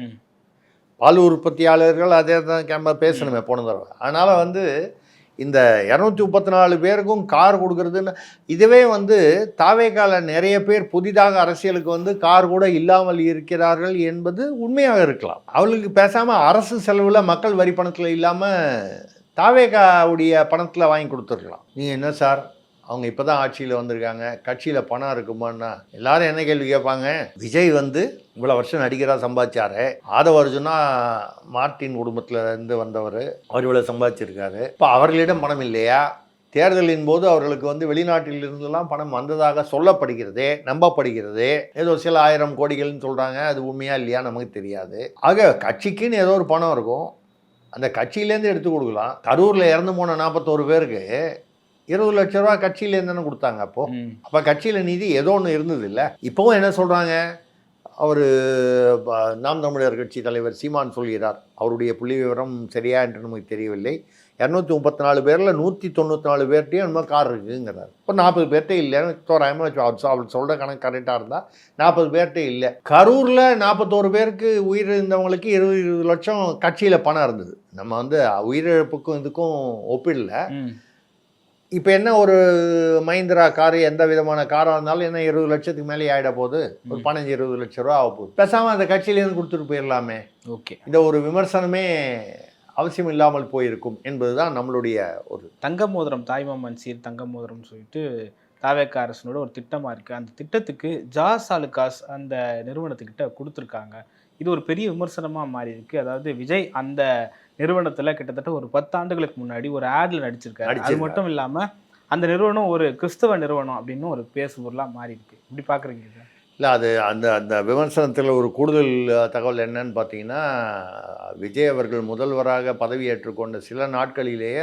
பால் உற்பத்தியாளர்கள் அதே தான் பேசணுமே போன தடவை. அதனால் வந்து இந்த 234 பேருக்கும் கார் கொடுக்கறதுன்னு இதுவே வந்து தாவேகால நிறைய பேர் புதிதாக அரசியலுக்கு வந்து கார் கூட இல்லாமல் இருக்கிறார்கள் என்பது உண்மையாக இருக்கலாம். அவளுக்கு பேசாமல் அரசு செலவில் மக்கள் வரி பணத்தில் இல்லாமல் தாவேகாவுடைய பணத்தில் வாங்கி கொடுத்துருக்கலாம். நீங்கள் என்ன சார் அவங்க இப்போ தான் ஆட்சியில் வந்திருக்காங்க, கட்சியில் பணம் இருக்குமான்னா எல்லாரும் என்ன கேள்வி கேட்பாங்க, விஜய் வந்து இவ்வளோ வருஷம் நடிகராக சம்பாதிச்சாரு, ஆதவ அர்ஜுனா மார்ட்டின் குடும்பத்தில் இருந்து வந்தவர், அவர் இவ்வளோ சம்பாதிச்சிருக்காரு, இப்போ அவர்களிடம் பணம் இல்லையா? தேர்தலின் போது அவர்களுக்கு வந்து வெளிநாட்டிலிருந்துலாம் பணம் வந்ததாக சொல்லப்படுகிறதே, நம்பப்படுகிறதே. ஏதோ சில 1000 கோடிகள்னு சொல்கிறாங்க, அது உண்மையாக இல்லையா நமக்கு தெரியாது. ஆக கட்சிக்குன்னு ஏதோ ஒரு பணம் இருக்கும், அந்த கட்சியிலேருந்து எடுத்து கொடுக்கலாம். கரூரில் இறந்து போன 41 பேருக்கு 20 லட்ச ரூபா கட்சியிலேருந்து தானே கொடுத்தாங்க. அப்போ கட்சியில் நிதி ஏதோ ஒன்று இருந்தது இல்லை. இப்போவும் என்ன சொல்கிறாங்க, அவர் நாம் தமிழர் கட்சி தலைவர் சீமான் சொல்கிறார், அவருடைய புள்ளி விவரம் சரியா என்று நமக்கு தெரியவில்லை, 234 பேரில் 194 பேர்ட்டையும் நம்ம கார் இருக்குங்கிறார். இப்போ 40 பேர்ட்டே இல்லைன்னு தோராயமாக அவர் சொல்கிற கணக்கு கரெக்டாக இருந்தால் 40 பேர்ட்டே இல்லை. கரூரில் 41 பேருக்கு உயிரிழந்தவங்களுக்கு 20 லட்சம் கட்சியில் பணம் இருந்தது. நம்ம வந்து உயிரிழப்புக்கும் இதுக்கும் ஒப்பிடல. இப்போ என்ன ஒரு மஹிந்திரா காரு எந்த விதமான காராக இருந்தாலும் என்ன 20 லட்சத்துக்கு மேலே ஆகிட போகுது, ஒரு 15-20 லட்ச ரூபா ஆக போகுது. பேசாமல் அந்த கட்சியிலேருந்து கொடுத்துட்டு போயிடலாமே. ஓகே, இந்த ஒரு விமர்சனமே அவசியம் இல்லாமல் போயிருக்கும் என்பது தான் நம்மளுடைய ஒரு தங்க மோதிரம், தாய்மாமன் சீர் தங்க மோதிரம்னு சொல்லிட்டு தாவேகா அரசனோட ஒரு திட்டமாக இருக்குது. அந்த திட்டத்துக்கு ஜாஸ் ஆலுகாஸ் அந்த நிறுவனத்துக்கிட்ட கொடுத்துருக்காங்க. இது ஒரு பெரிய விமர்சனமாக மாறி இருக்குது. அதாவது விஜய் அந்த நிறுவனத்தில் கிட்டத்தட்ட ஒரு 10 ஆண்டுகளுக்கு முன்னாடி ஒரு ஆட்ல நடிச்சிருக்காரு. அது மட்டும் இல்லாமல் அந்த நிறுவனம் ஒரு கிறிஸ்தவ நிறுவனம் அப்படின்னு ஒரு பேசுபொருளாக மாறி இருக்கு. இப்படி பார்க்குறீங்க சார்? இல்லை, அது அந்த அந்த விமர்சனத்தில் ஒரு கூடுதல் தகவல் என்னன்னு பார்த்தீங்கன்னா, விஜய் அவர்கள் முதல்வராக பதவி ஏற்றுக்கொண்ட சில நாட்களிலேயே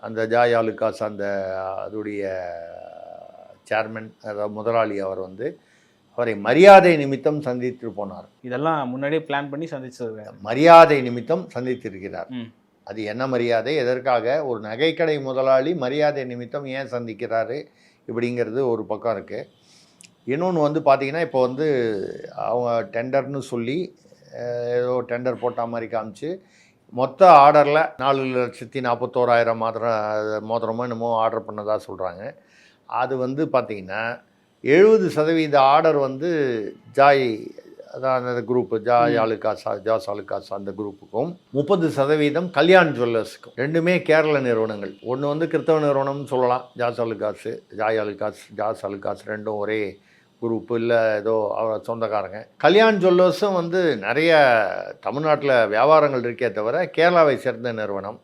அந்த ஜாய் ஆலுகாஸ் அந்த அதோடைய சேர்மன் அதாவது முதலாளி அவர் வந்து அவரை மரியாதை நிமித்தம் சந்தித்து போனார். இதெல்லாம் முன்னாடியே பிளான் பண்ணி சந்திச்சது. மரியாதை நிமித்தம் சந்தித்திருக்கிறார். அது என்ன மரியாதை, எதற்காக? ஒரு நகைக்கடை முதலாளி மரியாதை நிமித்தம் ஏன் சந்திக்கிறாரு இப்படிங்கிறது ஒரு பக்கம் இருக்குது. இன்னொன்று வந்து பார்த்திங்கன்னா, இப்போ வந்து அவங்க டெண்டர்னு சொல்லி ஏதோ டெண்டர் போட்ட மாதிரி காமிச்சு மொத்த ஆர்டரில் 4,41,000 மோதிரமோ என்னமோ ஆர்டர் பண்ணதாக சொல்கிறாங்க. அது வந்து பார்த்திங்கன்னா 70% ஆர்டர் வந்து ஜாய் அதான் அந்த குரூப்பு ஜாஸ் அலுகாஸ் அந்த குரூப்புக்கும் 30% கல்யாண் ஜுவல்லர்ஸுக்கும். ரெண்டுமே கேரள நிறுவனங்கள். ஒன்று வந்து கிறிஸ்தவ நிறுவனம்னு சொல்லலாம், ஜாஸ் அலுகாஸ் ரெண்டும் ஒரே குரூப்பு, இல்லை ஏதோ அவர் சொந்தக்காரங்க. கல்யாண் ஜுவல்லர்ஸும் வந்து நிறைய தமிழ்நாட்டில் வியாபாரங்கள் இருக்கே தவிர கேரளாவை சேர்ந்த நிறுவனம்.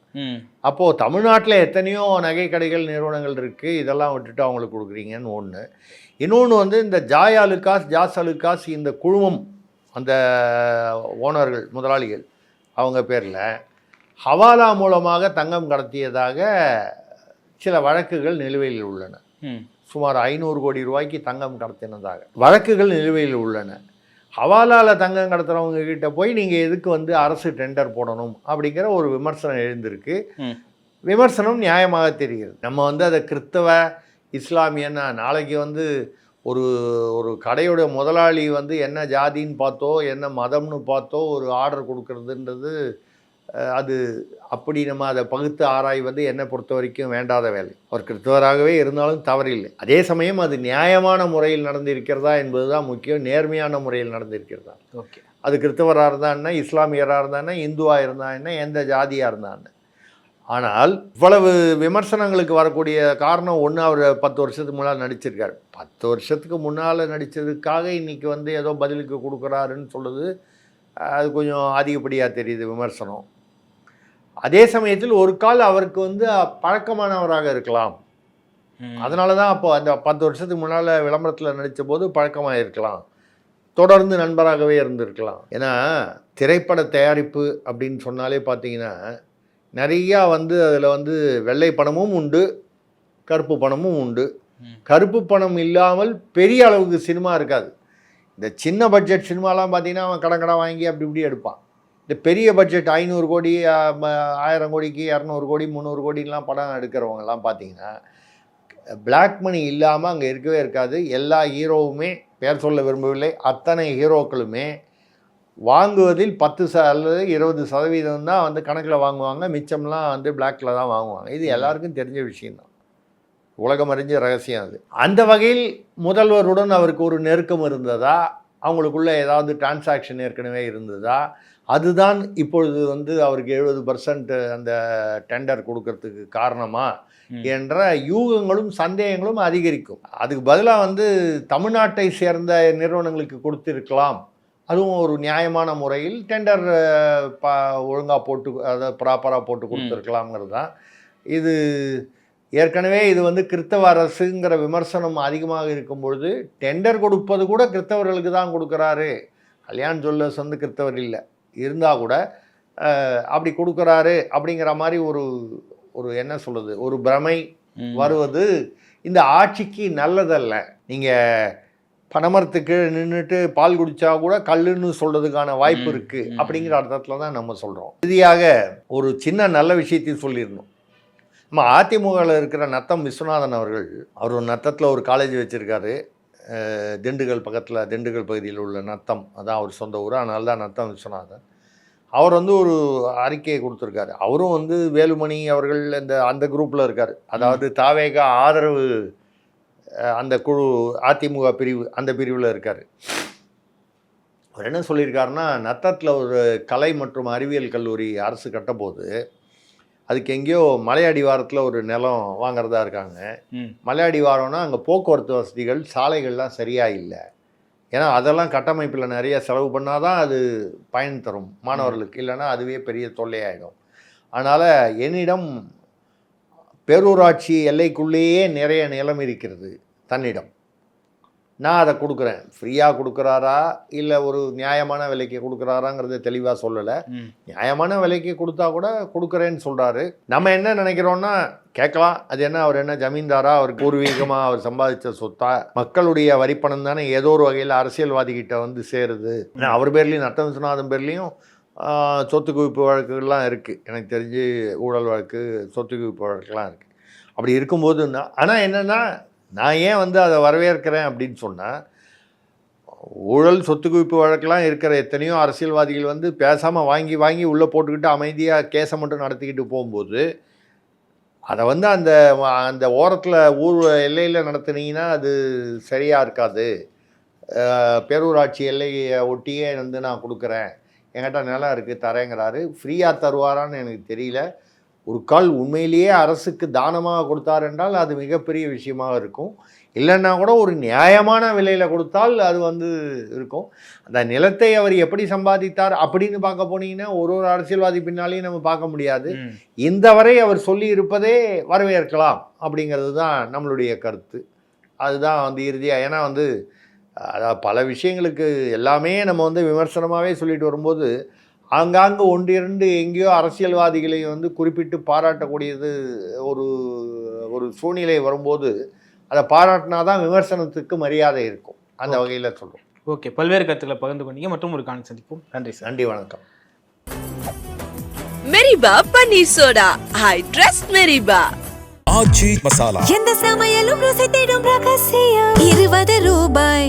அப்போது தமிழ்நாட்டில் எத்தனையோ நகை கடைகள் நிறுவனங்கள் இருக்குது, இதெல்லாம் விட்டுட்டு அவங்களுக்கு கொடுக்குறீங்கன்னு ஒன்று. இன்னொன்று வந்து இந்த ஜாஸ் அலுகாஸ் இந்த குழுமம், அந்த ஓனர்கள் முதலாளிகள் அவங்க பேரில் ஹவாலா மூலமாக தங்கம் கடத்தியதாக சில வழக்குகள் நிலுவையில் உள்ளன. சுமார் 500 கோடி ரூபாய்க்கு தங்கம் கடத்தினதாக வழக்குகள் நிலுவையில் உள்ளன. ஹவாலாவில் தங்கம் கடத்துறவங்க கிட்ட போய் நீங்கள் எதுக்கு வந்து அரசு டெண்டர் போடணும் அப்படிங்கிற ஒரு விமர்சனம் எழுந்திருக்கு. விமர்சனம் நியாயமாக தெரிகிறது. நம்ம வந்து அதை கிறிஸ்தவ இஸ்லாமியன்னா நாளைக்கு வந்து ஒரு கடையோட முதலாளி வந்து என்ன ஜாதின்னு பார்த்தோ என்ன மதம்னு பார்த்தோ ஒரு ஆர்டர் கொடுக்கறதுன்றது அது அப்படி நம்ம அதை பகுத்து ஆராய்வது என்னை பொறுத்த வரைக்கும் வேண்டாத வேலை. அவர் கிறிஸ்தவராகவே இருந்தாலும் தவறில்லை. அதே சமயம் அது நியாயமான முறையில் நடந்திருக்கிறதா என்பது தான் முக்கியம். நேர்மையான முறையில் நடந்திருக்கிறதா. ஓகே, அது கிறிஸ்தவராக இருந்தால் என்ன, இஸ்லாமியராக இருந்தால் என்ன, இந்துவாக இருந்தால் என்ன, எந்த ஜாதியாக இருந்தால் என்ன. ஆனால் இவ்வளவு விமர்சனங்களுக்கு வரக்கூடிய காரணம் ஒன்று, அவர் 10 வருஷத்துக்கு முன்னால் நடிச்சிருக்கார். 10 வருஷத்துக்கு முன்னால் நடித்ததுக்காக இன்றைக்கி வந்து ஏதோ பதிலுக்கு கொடுக்குறாருன்னு சொல்லுது, அது கொஞ்சம் அதிகப்படியாக தெரியுது விமர்சனம். அதே சமயத்தில் ஒரு கால் அவருக்கு வந்து பழக்கமானவராக இருக்கலாம். அதனால தான் அப்போ அந்த 10 வருஷத்துக்கு முன்னால் விளம்பரத்தில் நடித்த போது பழக்கமாக இருக்கலாம், தொடர்ந்து நண்பராகவே இருந்திருக்கலாம். ஏன்னா திரைப்பட தயாரிப்பு அப்படின்னு சொன்னாலே பார்த்தீங்கன்னா நிறையா வந்து அதில் வந்து வெள்ளை பணமும் உண்டு, கருப்பு பணமும் உண்டு. கருப்பு பணம் இல்லாமல் பெரிய அளவுக்கு சினிமா இருக்காது. இந்த சின்ன பட்ஜெட் சினிமாலாம் பார்த்தீங்கன்னா அவன் கடை வாங்கி அப்படி இப்படி எடுப்பான். இந்த பெரிய பட்ஜெட் 500 கோடி 1000 கோடிக்கு 200 கோடி 300 கோடிலாம் படம் எடுக்கிறவங்கலாம் பார்த்தீங்கன்னா பிளாக் மணி இல்லாமல் அங்கே இருக்கவே இருக்காது. எல்லா ஹீரோவுமே, பேர் சொல்ல விரும்பவில்லை, அத்தனை ஹீரோக்களுமே வாங்குவதில் 10 அல்லது 20% தான் வந்து கணக்கில் வாங்குவாங்க. மிச்சம்லாம் வந்து பிளாக்கில் தான் வாங்குவாங்க. இது எல்லாருக்கும் தெரிஞ்ச விஷயந்தான், உலகம் அறிஞ்ச ரகசியம் அது. அந்த வகையில் முதல்வருடன் அவருக்கு ஒரு நெருக்கம் இருந்ததா, அவங்களுக்குள்ள ஏதாவது டிரான்சாக்ஷன் ஏற்கனவே இருந்ததா, அதுதான் இப்பொழுது வந்து அவருக்கு 70% அந்த டெண்டர் கொடுக்கறதுக்கு காரணமா என்ற யூகங்களும் சந்தேகங்களும் அதிகரிக்கும். அதுக்கு பதிலாக வந்து தமிழ்நாட்டை சேர்ந்த நிறுவனங்களுக்கு கொடுத்திருக்கலாம், அதுவும் ஒரு நியாயமான முறையில் டெண்டர் ஒழுங்காக போட்டு அதை ப்ராப்பராக போட்டு கொடுத்துருக்கலாங்கிறது தான். இது ஏற்கனவே இது வந்து கிறிஸ்தவ அரசுங்கிற விமர்சனம் அதிகமாக இருக்கும்பொழுது டெண்டர் கொடுப்பது கூட கிறிஸ்தவர்களுக்கு தான் கொடுக்குறாரு. கல்யாண் ஜுவல்லர்ஸ் வந்து கிறிஸ்தவர் இல்லை, இருந்தால் கூட அப்படி கொடுக்குறாரு அப்படிங்கிற மாதிரி ஒரு என்ன சொல்கிறது, ஒரு பிரமை வருவது இந்த ஆட்சிக்கு நல்லதல்ல. நீங்கள் பனைமரத்துக்கு நின்றுட்டு பால் குடித்தா கூட கல்லுன்னு சொல்கிறதுக்கான வாய்ப்பு இருக்குது அப்படிங்கிற அர்த்தத்தில் தான் நம்ம சொல்கிறோம். இறுதியாக ஒரு சின்ன நல்ல விஷயத்தையும் சொல்லிடணும். நம்ம அதிமுகவில் இருக்கிற நத்தம் விஸ்வநாதன் அவர்கள், அவர் ஒரு நத்தத்தில் ஒரு காலேஜ் வச்சுருக்காரு. திண்டுக்கல் பக்கத்தில், திண்டுக்கல் பகுதியில் உள்ள நத்தம், அதான் அவர் சொந்த ஊர், அதனால தான் நத்தம் விஸ்வநாதன். அவர் வந்து ஒரு அறிக்கையை கொடுத்துருக்காரு. அவரும் வந்து வேலுமணி அவர்கள் அந்த குரூப்பில் இருக்கார். அதாவது தாவேக ஆதரவு அந்த குழு, அதிமுக பிரிவு, அந்த பிரிவில் இருக்கார். அவர் என்ன சொல்லியிருக்காருன்னா, நத்தத்தில் ஒரு கலை மற்றும் அறிவியல் கல்லூரி அரசு கட்டபோது அதுக்கு எங்கேயோ மலை அடிவாரத்தில் ஒரு நிலம் வாங்குறதா இருக்காங்க. மலை அடிவாரம்னா அங்கே போக்குவரத்து வசதிகள், சாலைகள்லாம் சரியாக இல்லை. ஏன்னா அதெல்லாம் கட்டமைப்பில் நிறைய செலவு பண்ணால் தான் அது பயன் தரும் மாணவர்களுக்கு, இல்லைன்னா அதுவே பெரிய தொல்லையாயிடும். அதனால் என்னிடம் பேரூராட்சி எல்லைக்குள்ளேயே நிறைய நிலம் இருக்கிறது தன்னிடம், நான் அதை கொடுக்குறேன். ஃப்ரீயாக கொடுக்குறாரா இல்லை ஒரு நியாயமான விலைக்கு கொடுக்குறாராங்கிறத தெளிவாக சொல்லலை. நியாயமான விலைக்கு கொடுத்தா கூட கொடுக்குறேன்னு சொல்கிறாரு. நம்ம என்ன நினைக்கிறோன்னா, கேட்கலாம், அது என்ன, அவர் என்ன ஜமீன்தாரா, அவர் பூர்வீகமாக அவர் சம்பாதிச்ச சொத்தா, மக்களுடைய வரிப்பணம் தானே ஏதோ ஒரு வகையில் அரசியல்வாதிகிட்ட வந்து சேருது. அவர் பேர்லேயும் நத்தம் விஸ்வநாதன் பேர்லேயும் சொத்து குவிப்பு வழக்குகள்லாம் இருக்குது. எனக்கு தெரிஞ்சு ஊழல் வழக்கு, சொத்து குவிப்பு வழக்குலாம் இருக்குது. அப்படி இருக்கும்போது ஆனால் என்னென்னா, நான் ஏன் வந்து அதை வரவேற்கிறேன் அப்படின்னு சொன்னால், ஊழல் சொத்து குவிப்பு வழக்கெல்லாம் இருக்கிற எத்தனையோ அரசியல்வாதிகள் வந்து பேசாமல் வாங்கி உள்ளே போட்டுக்கிட்டு அமைதியாக கேஸை மட்டும் நடத்திக்கிட்டு போகும்போது, அதை வந்து அந்த ஓரத்தில் ஊர் எல்லையில் நடத்துனீங்கன்னா அது சரியாக இருக்காது, பேரூராட்சி எல்லையை ஒட்டியே வந்து நான் கொடுக்குறேன், என்கிட்ட நிலம் இருக்குது தரேங்கிறாரு. ஃப்ரீயாக தருவாரான்னு எனக்கு தெரியல. ஒரு கால் உண்மையிலேயே அரசுக்கு தானமாக கொடுத்தார் என்றால் அது மிகப்பெரிய விஷயமாக இருக்கும். இல்லைன்னா கூட ஒரு நியாயமான விலையில் கொடுத்தால் அது வந்து இருக்கும். அந்த நிலத்தை அவர் எப்படி சம்பாதித்தார் அப்படின்னு பார்க்க போனீங்கன்னா ஒரு அரசியல்வாதி பின்னாலேயும் நம்ம பார்க்க முடியாது. இந்த வரை அவர் சொல்லி இருப்பதே வரவேற்கலாம் அப்படிங்கிறது தான் நம்மளுடைய கருத்து. அதுதான் வந்து இறுதியாக. ஏன்னா வந்து அதாவது பல விஷயங்களுக்கு எல்லாமே நம்ம வந்து விமர்சனமாகவே சொல்லிட்டு வரும்போது ஆங்காங்கு ஒன்றிரண்டு எங்கேயோ அரசியல்வாதிகளை வந்து குறிப்பிட்டு பாராட்டக்கூடியது ஒரு சூழ்நிலை வரும்போது அதை பாராட்டினா தான் விமர்சனத்துக்கு மரியாதை இருக்கும். அந்த வகையில் சொல்கிறோம். ஓகே, பல்வேறு கருத்துக்களை பகிர்ந்து கொண்டீங்க. மற்றும் ஒரு காணொளி சந்திப்போம். நன்றி சார். நன்றி, வணக்கம். மெரிபா பன்னீர் சோடா, ஐ ட்ரஸ்ட் மெரிபா. ஆச்சி மசாலா. எந்த சமையலும் ருசி தேடும் ரகசியம் 20 ரூபாய்.